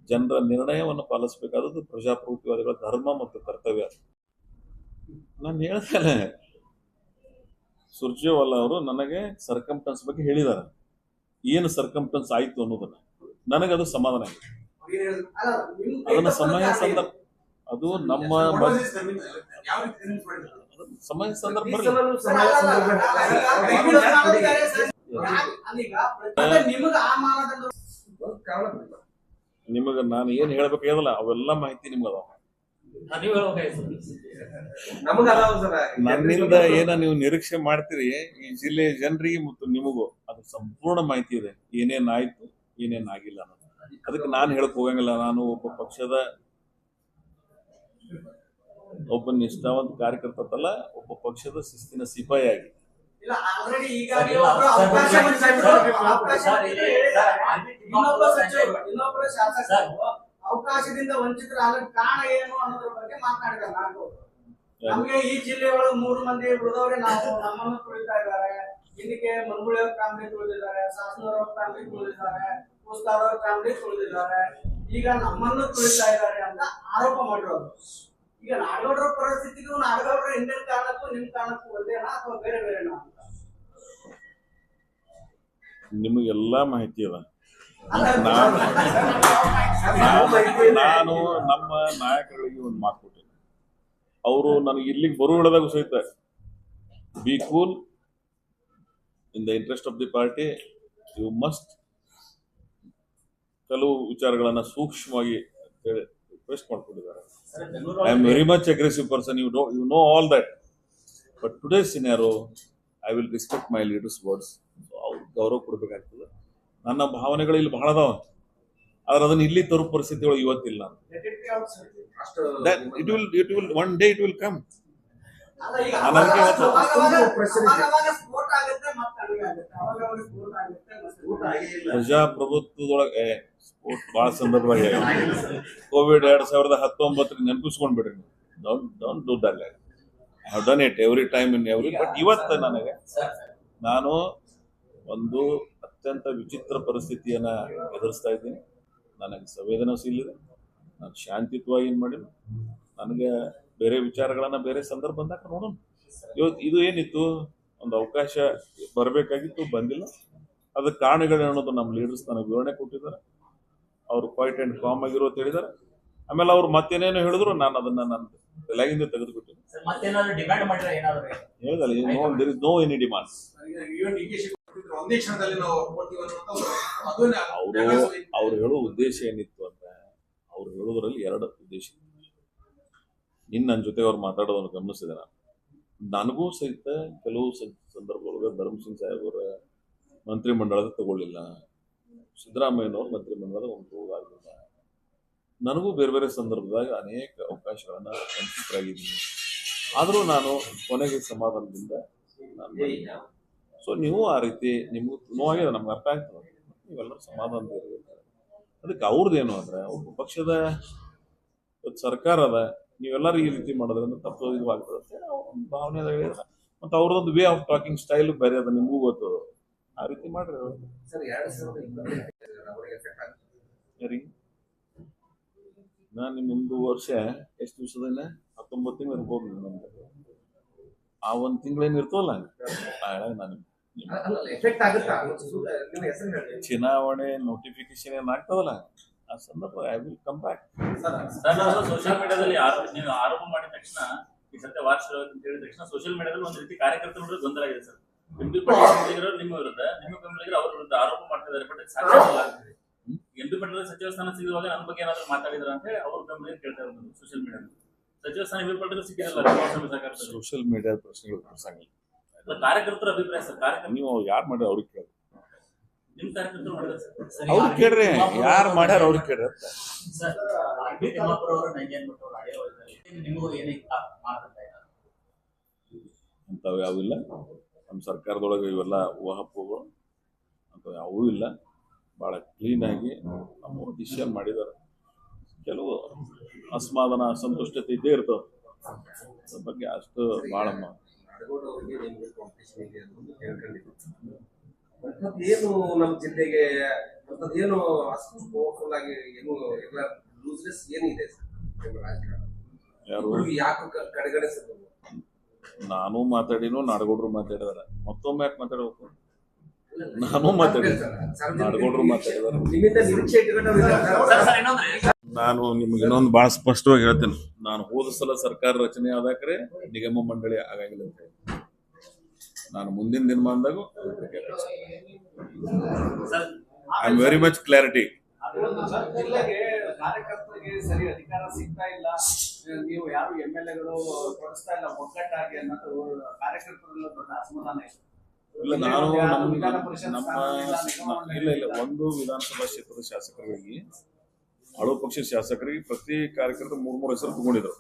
ಜನರ ನಿರ್ಣಯವನ್ನು ಪಾಲಿಸಬೇಕಾದದ್ದು ಪ್ರಜಾಪ್ರಭುತ್ವವಾದಿಗಳ ಧರ್ಮ ಮತ್ತು ಕರ್ತವ್ಯ. ನಾನು ಹೇಳ್ತೇನೆ, ಸುರ್ಜೇವಾಲಾ ಅವರು ನನಗೆ ಸರ್ಕಮ್ಟನ್ಸ್ ಬಗ್ಗೆ ಹೇಳಿದ್ದಾರೆ. ಏನು ಸರ್ಕಮ್ಟನ್ಸ್ ಆಯ್ತು ಅನ್ನೋದನ್ನ ನನಗದು ಸಮಾಧಾನ ಆಗಿದೆ. ಅದನ್ನ ಸಮಯ ಸಂದರ್ಭ, ಅದು ನಮ್ಮ ಸಮಯ ಸಂದರ್ಭ ನಿಮಗ ನಾನು ಏನ್ ಹೇಳ್ಬೇಕಾಗಲ್ಲ ಅವೆಲ್ಲ ಮಾಹಿತಿ ನಿಮ್ಗೆ ಅದಾವ. ನೀವು ಹೇಳ್ಬೇಕಾಯ್ತು ನನ್ನಿಂದ ಏನ ನೀವು ನಿರೀಕ್ಷೆ ಮಾಡ್ತೀರಿ ಈ ಜಿಲ್ಲೆಯ ಜನರಿಗೆ ಮತ್ತು ನಿಮಗೂ ಅದು ಸಂಪೂರ್ಣ ಮಾಹಿತಿ ಇದೆ, ಏನೇನಾಯ್ತು ಏನೇನಾಗಿಲ್ಲ ಅನ್ನೋದು. ಅದಕ್ಕೆ ನಾನು ಹೇಳಕ್ ಹೋಗಂಗಿಲ್ಲ. ನಾನು ಒಬ್ಬ ನಿಷ್ಠಾವಂತ ಕಾರ್ಯಕರ್ತಲ್ಲ, ಒಬ್ಬ ಪಕ್ಷದ ಶಿಸ್ತಿನ ಸಿಪಾಯಿಯಾಗಿ ಅವಕಾಶದಿಂದ ವಂಚಿತರಾಗಕ್ಕೆ ಕಾರಣ ಏನು ಅನ್ನೋದ್ರ ಬಗ್ಗೆ ಮಾತನಾಡಿದ್ದಾರೆ. ನಮ್ಗೆ ಈ ಜಿಲ್ಲೆಯೊಳಗೆ 3 ಮಂದಿ ಉಳಿದವ್ರೆ ನಾವು ನಮ್ಮನ್ನು ತುಳಿತಾ ಇದ್ದಾರೆ. ಇದಕ್ಕೆ ಮನ್ಗುಳಿ ಅವ್ರ ಫ್ಯಾಮಿಲಿ ತುಳಿದಿದ್ದಾರೆ, ಸಾಸನೂರ್ ಅವ್ರ ಫ್ಯಾಮಿಲಿ ತುಳಿದಿದ್ದಾರೆ, ಉಸ್ತಾದ್ ಅವ್ರ ಫ್ಯಾಮಿಲಿ ತುಳಿದಿದ್ದಾರೆ. ಈಗ ನಮ್ಮನ್ನು ತುಳಿತಾ ಇದ್ದಾರೆ ಅಂತ ಆರೋಪ ಮಾಡಿರೋದು. ಈಗ ನಾಡಗೌಡರ ಪರಿಸ್ಥಿತಿಗೂ ನಾಡಗೌಡರ ಹಿಂದಿನ ಕಾರಣಕ್ಕೂ ನಿಮ್ ಕಾರಣಕ್ಕೂ ಒಂದೇನಾ ಅಥವಾ ಬೇರೆ ಬೇರೆನಾ? ನಿಮಗೆಲ್ಲಾ ಮಾಹಿತಿ ಅದ. ನಾನು ನಮ್ಮ ನಾಯಕರಿಗೆ ಒಂದು ಮಾತು ಕೊಟ್ಟಿದ್ದೆ. ಅವರು ನನಗೆ ಇಲ್ಲಿಗೆ ಬರುವುದಾಗ ಸಹಿತ be cool in the interest of the party, you must ಕೆಲವು ವಿಚಾರಗಳನ್ನ ಸೂಕ್ಷ್ಮವಾಗಿ ರಿಕ್ವೆಸ್ಟ್ ಮಾಡ್ಕೊಂಡಿದ್ದಾರೆ. I am very much aggressive person, you know all that, but today scenario I will respect my leaders words. ಅವ್ರು ಗೌರವ ಕೊಡಬೇಕಾಗ್ತದೆ. ನನ್ನ ಭಾವನೆಗಳು ಇಲ್ಲಿ ಬಹಳ ಅದಾವ, ಆದ್ರೆ ಅದನ್ನ ಇಲ್ಲಿ ತರೋ ಪರಿಸ್ಥಿತಿಗಳು ಇವತ್ತಿಲ್ಲ. It will one day it will come. ಪ್ರಜಾಪ್ರಭುತ್ವದೊಳಗೆ ಸ್ಪೋರ್ಟ್ ಬಹಳ ಸಂದರ್ಭವಾಗಿ ಕೋವಿಡ್ 2019 ನೆನಪಿಸ್ಕೊಂಡ್ಬಿಡ್ರಿ. Don't do that. I have done it every time in every. But ಇವತ್ತು ನಾನು ಒಂದು ಅತ್ಯಂತ ವಿಚಿತ್ರ ಪರಿಸ್ಥಿತಿಯನ್ನ ಎದುರಿಸ್ತಾ ಇದ್ದೀನಿ. ನನಗೆ ಸಂವೇದನಾಶೀಲ ಇದೆ, ನಾನು ಶಾಂತಿಯುತವಾಗಿ ಏನು ಮಾಡಿಲ್ಲ. ನನಗೆ ಬೇರೆ ವಿಚಾರಗಳನ್ನ ಬೇರೆ ಸಂದರ್ಭ ಬಂದಾಗ ನೋಡೋಣ. ಇವತ್ತು ಇದು ಏನಿತ್ತು, ಒಂದು ಅವಕಾಶ ಬರಬೇಕಾಗಿತ್ತು, ಬಂದಿಲ್ಲ. ಅದಕ್ಕೆ ಕಾರಣಗಳು ಅನ್ನೋದು ನಮ್ಮ ಲೀಡರ್ಸ್ ನನಗೆ ವಿವರಣೆ ಕೊಟ್ಟಿದ್ದಾರೆ. ಅವರು ಕ್ವೈಟ್ ಅಂಡ್ ಕಾಮ್ ಆಗಿರೋ ಹೇಳಿದ್ದಾರೆ. ಆಮೇಲೆ ಅವ್ರು ಮತ್ತೇನೇನು ಹೇಳಿದ್ರು ನಾನು ಅದನ್ನ ನನ್ನ ತಲೆಗಿಂದ ತೆಗೆದುಬಿಟ್ಟಿನಿ. ಹೇಳಿದಲ್ಲ, there is no any demand. ಅವ್ರು ಹೇಳೋ ಉದ್ದೇಶ ಏನಿತ್ತು ಅಂದ್ರೆ, ಅವ್ರು ಹೇಳೋದ್ರಲ್ಲಿ 2 ಉದ್ದೇಶ. ನನ್ನ ಜೊತೆ ಅವ್ರು ಮಾತಾಡೋದನ್ನು ಗಮನಿಸಿದೆ. ನನಗೂ ಸಹಿತ ಕೆಲವು ಸಂದರ್ಭದೊಳಗೆ ಧರ್ಮಸಿಂಗ್ ಸಾಹೇಬರ ಮಂತ್ರಿಮಂಡಳದ ತಗೊಳ್ಳಿಲ್ಲ, ಸಿದ್ದರಾಮಯ್ಯನವ್ರ ಮಂತ್ರಿಮಂಡಲದ ಆಗಲಿಲ್ಲ. ನನಗೂ ಬೇರೆ ಬೇರೆ ಸಂದರ್ಭದಾಗ ಅನೇಕ ಅವಕಾಶಗಳನ್ನ ವಂಚಿತರಾಗಿದ್ದೀನಿ. ಆದರೂ ನಾನು ಕೊನೆಗೆ ಸಮಾಧಾನದಿಂದ ಸೊ ನೀವು ಆ ರೀತಿ ನಿಮ್ಗೂ ನೋವಾಗಿದೆ, ನಮ್ಗೆ ಅರ್ಥ ಆಗ್ತದೆ. ನೀವೆಲ್ಲರೂ ಸಮಾಧಾನದ ಇರಬೇಕು. ಅದಕ್ಕೆ ಅವ್ರದ್ದೇನು ಅಂದ್ರೆ, ಒಬ್ಬ ಪಕ್ಷದ ಸರ್ಕಾರ ಅದ, ನೀವೆಲ್ಲರೂ ಈ ರೀತಿ ಮಾಡೋದ್ರಿಂದ ತಪ್ಪು ಇದಾಗ್ತದೆ ಅಂತ ಭಾವನೆ ಹೇಳಿದ್ರೆ, ಮತ್ತು ಅವ್ರದ್ದೊಂದು ವೇ ಆಫ್ ಟಾಕಿಂಗ್ ಸ್ಟೈಲ್ ಬೇರೆ ಅದ, ನಿಮಗೂ ಗೊತ್ತದು. ಆ ರೀತಿ ಮಾಡ್ರಿ. ನಾನು ನಿಮ್ದು ವರ್ಷ ಎಷ್ಟು ದಿವಸದ 19 ತಿಂಗಳು ಇರ್ಬೋದು. ನಮ್ದು ಆ 1 ತಿಂಗಳೇನು ಇರ್ತವಲ್ಲ, ನಾನು ಚುನಾವಣೆ ನೋಟಿಫಿಕೇಶನ್ ಏನಾಗ್ತದಲ್ಲ, ಆ ಸಂದರ್ಭ I will come back. Social ಮೀಡಿಯಾದಲ್ಲಿ ನೀವು ಆರೋಪ ಮಾಡಿದ ತಕ್ಷಣ, ಈ ಸತ್ಯ ವಾರ್ಷಿಕ ಅಂತ ಹೇಳಿದ ತಕ್ಷಣ ಸೋಷಿಯಲ್ ಮೀಡಿಯಾದಲ್ಲಿ ಒಂದು ರೀತಿ ಕಾರ್ಯಕರ್ತರು ನೋಡಿದ್ರೆ ಗೊಂದಲ ಆಗಿದೆ ಸರ್. ಎಂಪಿ ಪಾಟೀಲ್ ನಿಮ್ಮ ವಿರುದ್ಧ, ನಿಮ್ಮ ಬೆಂಬಲಿಗರು ಅವ್ರ ವಿರುದ್ಧ ಆರೋಪ ಮಾಡ್ತಿದ್ದಾರೆ. ಬಟ್ ಸಾಕ್ಷಿ ಎಂಪಿ ಪಾಟೀಲ್ ಸಚಿವ ಸ್ಥಾನ ಸಿಗುವಾಗ ನನ್ನ ಬಗ್ಗೆ ಏನಾದ್ರು ಮಾತಾಡಿದ್ರ ಅಂತ ಹೇಳಿ ಅವ್ರ ಬೆಂಬಲಿಗರು ಕೇಳ್ತಾ ಇರೋದು ಸೋಷಿಯಲ್ ಮೀಡಿಯಾದಲ್ಲಿ. ಸಚಿವ ಸ್ಥಾನ ಎಂಪಿ ಪಾಟೀಲ್ ಸಿಕ್ಕಿರಲ್ಲ. ಸೋಷಿಯಲ್ ಮೀಡಿಯಾ ಪ್ರಶ್ನೆಗಳು ಪ್ರಸಂಗಿಲ್ಲ. ಕಾರ್ಯಕರ್ತರ ಅಭಿಪ್ರಾಯ ಸರ್. ಕಾರ್ಯಕರ್ತರು ನೀವು ಯಾರು ಮಾಡ್ಯಾರ ಅವ್ರಿಗೆ ಕೇಳಿ, ನಿಮ್ ಕಾರ್ಯಕರ್ತರು ಮಾಡಿದ್ರೆ ಸರ್ ಅವ್ರಿಗೆ ಕೇಳ್ರಿ, ಯಾರು ಮಾಡ್ಯಾರ ಅವ್ರಿಗೆ ಕೇಳ್ರಿ. ಅಂಥವು ಯಾವಿಲ್ಲ ನಮ್ಮ ಸರ್ಕಾರದೊಳಗೆ. ಇವೆಲ್ಲ ಊಹಾಪೋಹಗಳು. ಅಥವಾ ಯಾವೂ ಇಲ್ಲ. ಭಾಳ ಕ್ಲೀನಾಗಿ ನಮ್ಮ ಡಿಸಿಷನ್ ಮಾಡಿದ್ದಾರೆ. ಕೆಲವು ಅಸಮಾಧಾನ ಅಸಂತುಷ್ಟತೆ ಇದ್ದೇ ಇರ್ತವೆ, ಅದ್ರ ಬಗ್ಗೆ ಅಷ್ಟು ಭಾಳ ಏನು ನಮ್ಮ ಜಿಲ್ಲೆಗೆ ಏನು ಅಷ್ಟು ಪವರ್ಫುಲ್ ಆಗಿ ಏನು ಎಲ್ಲ ಲೂಸ್ನೆಸ್ ಏನಿದೆ ಯಾರು ಯಾಕೆ ಕಡೆಗಣಿಸಬಹುದು? ನಾನು ಮಾತಾಡಿನೋ ನಾಡಗೌಡರು ಮಾತಾಡಿದಾರೆ, ಮತ್ತೊಮ್ಮೆ ಯಾಕೆ ಮಾತಾಡ್ಬೇಕು? ನಾನು ಮಾತಾಡಿದ್ದೆ, ನಾಡಗೌಡರು ಮಾತಾಡಿದಾರೆ. ನಿಮ್ಮಿಂದ ನಿರೀಕ್ಷೆ ಇಟ್ಕೊಂಡ್ರೆ ನಾನು ನಿಮ್ಗೆ ಇನ್ನೊಂದು ಭಾಳ ಸ್ಪಷ್ಟವಾಗಿ ಹೇಳ್ತೇನೆ. ನಾನು ಹೋದ ಸಲ ಸರ್ಕಾರ ರಚನೆ ಆದಾಕ್ರೆ ನಿಗಮ ಮಂಡಳಿ ಆಗಂಗಿಲ್ಲ ಅಂತ ಹೇಳಿ. ನಾನು ಮುಂದಿನ ದಿನಮಾನದಾಗ I am very much clarity. ಜಿಲ್ಲೆಗೆ ಕಾರ್ಯಕರ್ತರಿಗೆ ಸರಿ ಅಧಿಕಾರ ಸಿಗ್ತಾ ಇಲ್ಲ, ನೀವು ಯಾರು MLA-ಗಳು ಕೊಡಿಸ್ತಾ ಇಲ್ಲ ಒಗ್ಗಟ್ಟಾಗಿ ಅನ್ನೋದು ಕಾರ್ಯಕರ್ತರೆಲ್ಲ ದೊಡ್ಡ ಅಸಮಾಧಾನ ಇದೆ. ಇಲ್ಲ, ನಾನು ವಿಧಾನ ಪರಿಷತ್ ಇಲ್ಲ ಒಂದು ವಿಧಾನಸಭಾ ಕ್ಷೇತ್ರದ ಶಾಸಕರಿಗೆ, ಆಳೋ ಪಕ್ಷದ ಶಾಸಕರಿಗೆ ಪ್ರತಿ ಕಾರ್ಯಕರ್ತ 3 ಹೆಸರು ತಗೊಂಡಿದ್ರು.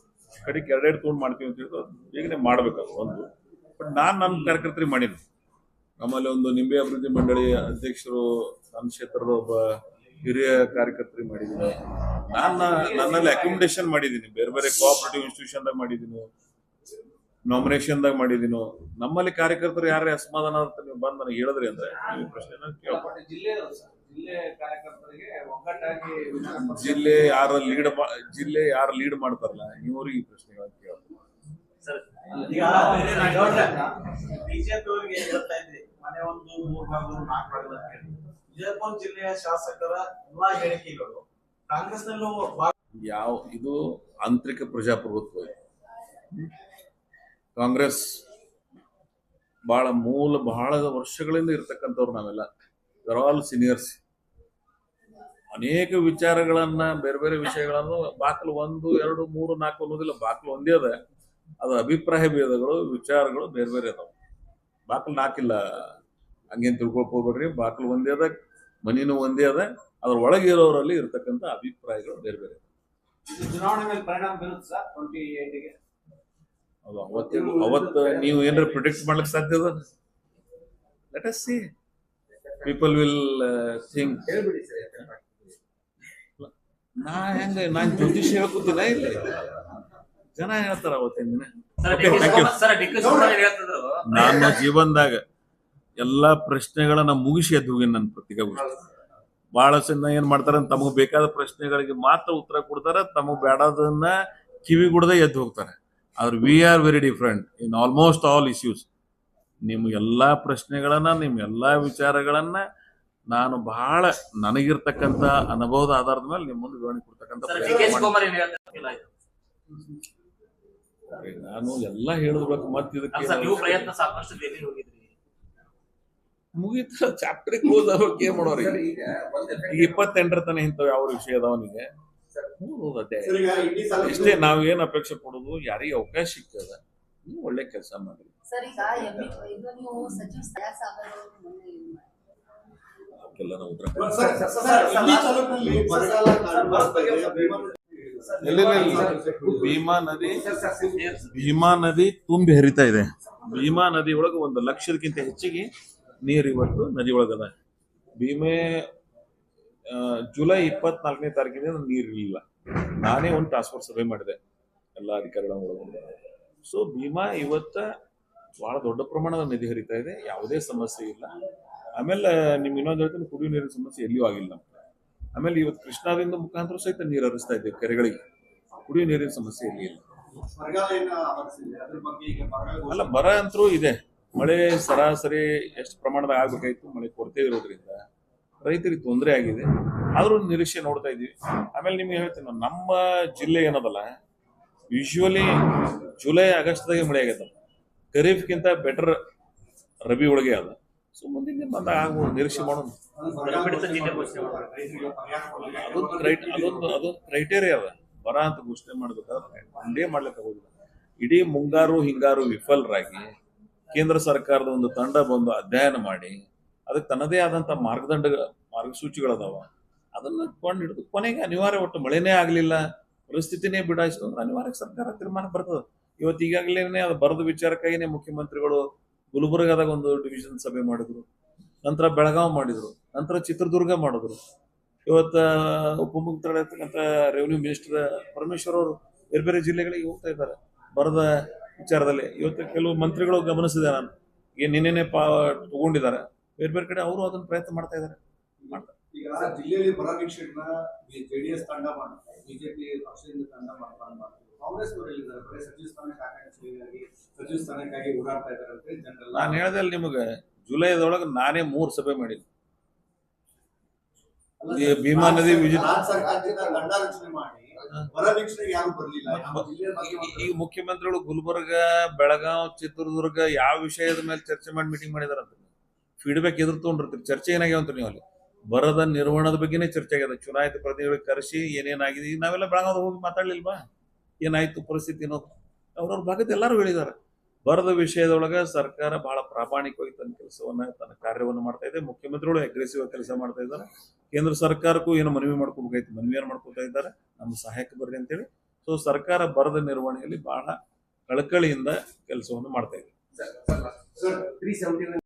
ಕಡೆಗೆ 2 ತಗೊಂಡು ಮಾಡ್ತೀವಿ ಅಂತ ಹೇಳಿದ್ರು. ಈಗನೇ ಮಾಡ್ಬೇಕದು ಒಂದು. ಬಟ್ ನನ್ನ ಕಾರ್ಯಕರ್ತರಿಗೆ ಮಾಡಿದ್ವಿ. ನಮ್ಮಲ್ಲಿ ಒಂದು ನಿಂಬೆ ಅಭಿವೃದ್ಧಿ ಮಂಡಳಿ ಅಧ್ಯಕ್ಷರು, ನನ್ನ ಕ್ಷೇತ್ರದ ಒಬ್ಬ ಹಿರಿಯ ಕಾರ್ಯಕರ್ತರಿಗೆ ಮಾಡಿದ್ದೀನಿ. ನನ್ನಲ್ಲಿ ಅಕಾಮಿಡೇಷನ್ ಮಾಡಿದ್ದೀನಿ, ಬೇರೆ ಬೇರೆ ಕೋಆಪರೇಟಿವ್ ಇನ್ಸ್ಟಿಟ್ಯೂಷನ್ದಾಗ ಮಾಡಿದ್ದೀನಿ, ನಾಮಿನೇಷನ್ದಾಗ ಮಾಡಿದ್ದೀನೋ. ನಮ್ಮಲ್ಲಿ ಕಾರ್ಯಕರ್ತರು ಯಾರೇ ಅಸಮಾಧಾನ ಅಂತ ನೀವು ಬಂದು ನನಗೆ ಹೇಳಿದ್ರಿ ಅಂದ್ರೆ ಈ ಪ್ರಶ್ನೆ ಕೇಳ್ಬೋದು. ಜಿಲ್ಲೆ ಕಾರ್ಯಕರ್ತರಿಗೆ ಒಗ್ಗಟ್ಟಾಗಿ ಜಿಲ್ಲೆ ಯಾರು ಲೀಡ್ ಮಾಡ್ತಾರಲ್ಲ ಇವ್ರಿಗೆ ಈ ಪ್ರಶ್ನೆಗಳನ್ನ ಕೇಳ್ಬೋದು. ಬಿಜೆಪಿ ಅವರಿಗೆ ಹೇಳ್ತಾ ಇದ್ರಿ ಮನೆ ಒಂದು 3 ಭಾಗಗಳು 4 ಭಾಗಗಳು ಅಂತ ಹೇಳಿ. ವಿಜಯಪುರ ಜಿಲ್ಲೆಯ ಶಾಸಕರ ಎಲ್ಲಾ ಹೇಳಿಕೆಗಳು ಕಾಂಗ್ರೆಸ್ನಲ್ಲೂ ಇದು ಆಂತರಿಕ ಪ್ರಜಾಪ್ರಭುತ್ವ. ಕಾಂಗ್ರೆಸ್ ಬಹಳ ವರ್ಷಗಳಿಂದ ಇರ್ತಕ್ಕಂಥವ್ರು ನಾವೆಲ್ಲ, ಆಲ್ ಸೀನಿಯರ್ಸ್. ಅನೇಕ ವಿಚಾರಗಳನ್ನ, ಬೇರೆ ಬೇರೆ ವಿಷಯಗಳನ್ನು ಬಾಕಲು 1, 2, 3, 4 ಅನ್ನೋದಿಲ್ಲ, ಬಾಕಲು ಒಂದೇ ಅದ. ಅದು ಅಭಿಪ್ರಾಯ ಭೇದಗಳು, ವಿಚಾರಗಳು ಬೇರೆ ಬೇರೆ ಅದಾವ. ಬಾಕಲು 4 ಇಲ್ಲ ಹಂಗೇನು ತಿಳ್ಕೊಳಕ್ ಹೋಗ್ಬೇಡ್ರಿ. ಬಾಕಲು ಒಂದೇ ಅದ, ಮನಿನೂ ಒಂದೇ ಅದ. ಅದ್ರ ಒಳಗೆ ಇರೋರಲ್ಲಿ ಇರ್ತಕ್ಕಂಥ ಅಭಿಪ್ರಾಯಗಳು ಬೇರೆ ಬೇರೆ. ಚುನಾವಣೆ ಮೇಲೆ ಪರಿಣಾಮ ಬೀರುತ್ತೆ ಸರ್ 28ಗೆ. ಅದು ಅವತ್ತು ನೀವು ಏನಾರ ಪ್ರಿಡಿಕ್ಟ್ ಮಾಡ್ಲಿಕ್ಕೆ ಸಾಧ್ಯ ಅದ? Let us see. People will think. ಹೇಳ್ಬಿಡಿ ಸರ್. ನಾನು ಜ್ಯೋತಿಷ್ ಹೇಳ್ಕೊತಿಲ್ಲ, ಇಲ್ಲ ಜನ ಹೇಳ್ತಾರ ಅವತ್ತಿನ ದಿನ. ನಾನು ಜೀವನದಾಗ ಎಲ್ಲಾ ಪ್ರಶ್ನೆಗಳನ್ನ ಮುಗಿಸಿ ಎದ್ದು ಹೋಗಿ ನನ್ನ ಪತ್ರಿಕಾಗೋಷ್ಠಿ. ಬಹಳ ಜನ ಏನ್ ಮಾಡ್ತಾರ, ತಮಗ್ ಬೇಕಾದ ಪ್ರಶ್ನೆಗಳಿಗೆ ಮಾತ್ರ ಉತ್ತರ ಕೊಡ್ತಾರ, ತಮಗ್ ಬೇಡದನ್ನ ಕಿವಿಗುಡದೆ ಎದ್ದು ಹೋಗ್ತಾರೆ. ಆದ್ರೆ we are very different in almost all issues. ನಿಮ್ ಎಲ್ಲಾ ಪ್ರಶ್ನೆಗಳನ್ನ, ನಿಮ್ ಎಲ್ಲಾ ವಿಚಾರಗಳನ್ನ ನಾನು ಬಹಳ ನನಗಿರ್ತಕ್ಕಂಥ ಅನುಭವದ ಆಧಾರದ ಮೇಲೆ ನಿಮ್ಮ ಮುಂದೆ ವಿವರಣೆ ಕೊಡ್ತಕ್ಕಂಥ ನಾನು ಎಲ್ಲ ಹೇಳಿದ್ಬೇಕು. ಮತ್ತೆ ಇದಕ್ಕೆ ಮುಗಿತ ಚಾಪ್ಟರ್ ಕ್ಲೋಸ್ ಆಗೋಕೆ ಏನ್ ಮಾಡೋರಿ? ಈಗ 28ರ ತನ ಇಂಥವು ಯಾವ ವಿಷಯ ಅದಾವನಿಗೆ ಇಷ್ಟೇ. ನಾವೇನ್ ಅಪೇಕ್ಷೆ ಪಡೋದು, ಯಾರಿಗೆ ಅವಕಾಶ ಸಿಗ್ತದ ನೀವು ಒಳ್ಳೆ ಕೆಲಸ ಮಾಡಿ. ಅವಕ್ಕೆಲ್ಲ ನಾವು ಉತ್ತರ ಭೀಮಾ ನದಿ ತುಂಬಿ ಹರಿತಾ ಇದೆ. ಭೀಮಾ ನದಿ ಒಳಗೆ 1 ಲಕ್ಷಕ್ಕಿಂತ ಹೆಚ್ಚಿಗೆ ನೀರು ಇವತ್ತು ನದಿ ಒಳಗದ. ಭೀಮೆ ಜುಲೈ 24ನೇ ತಾರೀಕಿನಿಂದ ನೀರಿರಲಿಲ್ಲ. ನಾನೇ ಒಂದು ಟಾಸ್ಕ್ ಫೋರ್ಸ್ ಸಭೆ ಮಾಡಿದೆ ಎಲ್ಲ ಅಧಿಕಾರಿಗಳ ಒಳಗೊಂಡು. ಸೊ ಭೀಮಾ ಇವತ್ತ ಬಹಳ ದೊಡ್ಡ ಪ್ರಮಾಣದ ನದಿ ಹರಿತಾ ಇದೆ, ಯಾವುದೇ ಸಮಸ್ಯೆ ಇಲ್ಲ. ಆಮೇಲೆ ನಿಮ್ಗೆ ಇನ್ನೊಂದು ಹೇಳ್ತೀನಿ, ಕುಡಿಯುವ ನೀರಿನ ಸಮಸ್ಯೆ ಎಲ್ಲಿಯೂ ಆಗಿಲ್ಲ. ಆಮೇಲೆ ಇವತ್ತು ಕೃಷ್ಣಾದಿಂದ ಮುಖಾಂತರ ಸಹಿತ ನೀರು ಹರಿಸ್ತಾ ಇದ್ದೇವೆ ಕೆರೆಗಳಿಗೆ. ಕುಡಿಯುವ ನೀರಿನ ಸಮಸ್ಯೆ ಎಲ್ಲಿ ಇಲ್ಲ. ಅಲ್ಲ, ಬರ ಅಂತರೂ ಇದೆ. ಮಳೆ ಸರಾಸರಿ ಎಷ್ಟು ಪ್ರಮಾಣದಾಗ ಆಗ್ಬೇಕಾಯ್ತು, ಮಳೆ ಕೊರತೆ ಇರೋದ್ರಿಂದ ರೈತರಿಗೆ ತೊಂದರೆ ಆಗಿದೆ. ಆದ್ರೂ ನಿರೀಕ್ಷೆ ನೋಡ್ತಾ ಇದೀವಿ. ಆಮೇಲೆ ನಿಮ್ಗೆ ಹೇಳ್ತೀನಿ, ನಮ್ಮ ಜಿಲ್ಲೆ ಏನದಲ್ಲ, ಯೂಶುವಲಿ ಜುಲೈ ಆಗಸ್ಟ್ದಾಗೆ ಮಳೆ ಆಗೈತೆ. ಖರೀಫ್ಗಿಂತ ಬೆಟರ್ ರಬಿ ಒಳಗೆ ಅದ. ಸೊ ಮುಂದಿನ ಬಂದಾಗ ಆಗ್ಬೋದು, ನಿರೀಕ್ಷೆ ಮಾಡೋಣ. ಅದೊಂದು ಕ್ರೈಟೇರಿಯಾ ಅದ. ಬರ ಅಂತ ಘೋಷಣೆ ಮಾಡ್ಬೇಕಾದ್ರೆ ಒಂದೇ ಮಾಡ್ಲಿಕ್ಕೆ ಆಗೋದಿಲ್ಲ. ಇಡೀ ಮುಂಗಾರು ಹಿಂಗಾರು ವಿಫಲರಾಗಿ ಕೇಂದ್ರ ಸರ್ಕಾರದ ಒಂದು ತಂಡ ಬಂದು ಅಧ್ಯಯನ ಮಾಡಿ ಅದಕ್ಕೆ ತನ್ನದೇ ಆದಂತ ಮಾರ್ಗಸೂಚಿಗಳದಾವ. ಅದನ್ನ ಕೊಂಡು ಹಿಡಿದು ಕೊನೆಗೆ ಅನಿವಾರ್ಯ, ಒಟ್ಟು ಮಳೆನೇ ಆಗ್ಲಿಲ್ಲ, ಪರಿಸ್ಥಿತಿನೇ ಬಿಡಾಯಿಸ್ತು ಅಂದ್ರೆ ಅನಿವಾರ್ಯ ಸರ್ಕಾರ ತೀರ್ಮಾನ ಬರ್ತದೆ. ಇವತ್ತು ಈಗಾಗಲೇ ಅದು ಬರದ ವಿಚಾರಕ್ಕಾಗಿನೇ ಮುಖ್ಯಮಂತ್ರಿಗಳು ಗುಲ್ಬರ್ಗಾದಾಗ ಒಂದು ಡಿವಿಷನ್ ಸಭೆ ಮಾಡಿದ್ರು. ನಂತರ ಬೆಳಗಾವಿ ಮಾಡಿದ್ರು, ನಂತರ ಚಿತ್ರದುರ್ಗ ಮಾಡಿದ್ರು. ಇವತ್ತು ಉಪಮುಖ್ಯಮಂತ್ರಿ ಇರ್ತಕ್ಕಂಥ ರೆವಿನ್ಯೂ ಮಿನಿಸ್ಟರ್ ಪರಮೇಶ್ವರ್ ಅವರು ಬೇರೆ ಬೇರೆ ಜಿಲ್ಲೆಗಳಿಗೆ ಹೋಗ್ತಾ ಇದ್ದಾರೆ ಬರದ ವಿಚಾರದಲ್ಲಿ. ಇವತ್ತು ಕೆಲವು ಮಂತ್ರಿಗಳು ಗಮನಿಸಿದೆ ನಾನು, ಈಗ ನಿನ್ನೆನೆ ತಗೊಂಡಿದ್ದಾರೆ ಬೇರೆ ಬೇರೆ ಕಡೆ, ಅವರು ಅದನ್ನ ಪ್ರಯತ್ನ ಮಾಡ್ತಾ ಇದ್ದಾರೆ. ಈಗ ಜಿಲ್ಲೆಯಲ್ಲಿ ಬರ ವೀಕ್ಷಕನ ಜೆಡಿಎಸ್ ತಂಡ ಮಾಡುತ್ತೆ, ಬಿಜೆಪಿ ಪಕ್ಷದಿಂದ ತಂಡ ಮಾಡ್ತಾರೆ, ಕಾಂಗ್ರೆಸ್ ಅವರು ಹೇಳಿದ್ದಾರೆ ಬರೀ ಸಚಿವ ಸ್ಥಾನಕ್ಕಾಗಿ ಓಡಾಡ್ತಾ ಇದ್ದಾರೆ ಅಂತ ಜನರಲ್ಲ. ನಾನು ಹೇಳ್ದೆ ಅಲ್ಲಿ ನಿಮಗೆ, ಜುಲೈದೊಳಗೆ ನಾನೇ 3 ಸಭೆ ಮಾಡಿದ್ದೆ. ಈ ಭೀಮಾ ನದಿ ರಾಜ್ಯದ ತಂಡ ರಚನೆ ಮಾಡಿ ಬರ ವೀಕ್ಷಣೆಗೆ ಯಾರು ಬರ್ಲಿಲ್ಲ. ಈಗ ಮುಖ್ಯಮಂತ್ರಿಗಳು ಗುಲ್ಬರ್ಗ, ಬೆಳಗಾವ್, ಚಿತ್ರದುರ್ಗ ಯಾವ ವಿಷಯದ ಮೇಲೆ ಚರ್ಚೆ ಮಾಡಿ ಮೀಟಿಂಗ್ ಮಾಡಿದಾರಂತ ಫೀಡ್ಬ್ಯಾಕ್ ಎದುರು ತಗೊಂಡಿರ್ತೀರಿ. ಚರ್ಚೆ ಏನಾಗ್ಯಾವಂತ ನೀವು ಅಲ್ಲಿ ಬರದ ನಿರ್ವಹಣದ ಬಗ್ಗೆನೇ ಚರ್ಚೆ ಆಗ್ಯದ. ಚುನಾಯಿತ ಪ್ರತಿನಿಧಿಗಳಿಗೆ ಕರೆಸಿ ಏನೇನಾಗಿದೆ, ಈಗ ನಾವೆಲ್ಲ ಬೆಳಗಾವ್ ಹೋಗಿ ಮಾತಾಡ್ಲಿಲ್ವಾ ಏನಾಯ್ತು ಪರಿಸ್ಥಿತಿ ಅನ್ನೋದು ಅವ್ರವ್ರ ಭಾಗದ ಎಲ್ಲರೂ ಹೇಳಿದ್ದಾರೆ. ಬರದ ವಿಷಯದೊಳಗೆ ಸರ್ಕಾರ ಬಹಳ ಪ್ರಾಮಾಣಿಕವಾಗಿ ತನ್ನ ಕೆಲಸವನ್ನ, ತನ್ನ ಕಾರ್ಯವನ್ನು ಮಾಡ್ತಾ ಇದೆ. ಮುಖ್ಯಮಂತ್ರಿಗಳು ಅಗ್ರೆಸಿವ್ ಆಗಿ ಕೆಲಸ ಮಾಡ್ತಾ ಇದ್ದಾರೆ. ಕೇಂದ್ರ ಸರ್ಕಾರಕ್ಕೂ ಏನು ಮನವಿ ಮಾಡ್ಕೋಬೇಕಾಯ್ತು, ಮನವಿಯನ್ನು ಮಾಡ್ಕೊತಾ ಇದ್ದಾರೆ, ನಮ್ಮ ಸಹಾಯಕ್ಕೆ ಬರ್ರಿ ಅಂತೇಳಿ. ಸೊ ಸರ್ಕಾರ ಬರದ ನಿರ್ವಹಣೆಯಲ್ಲಿ ಬಹಳ ಕಳಕಳಿಯಿಂದ ಕೆಲಸವನ್ನು ಮಾಡ್ತಾ ಇದೆ. ಸರ್ 379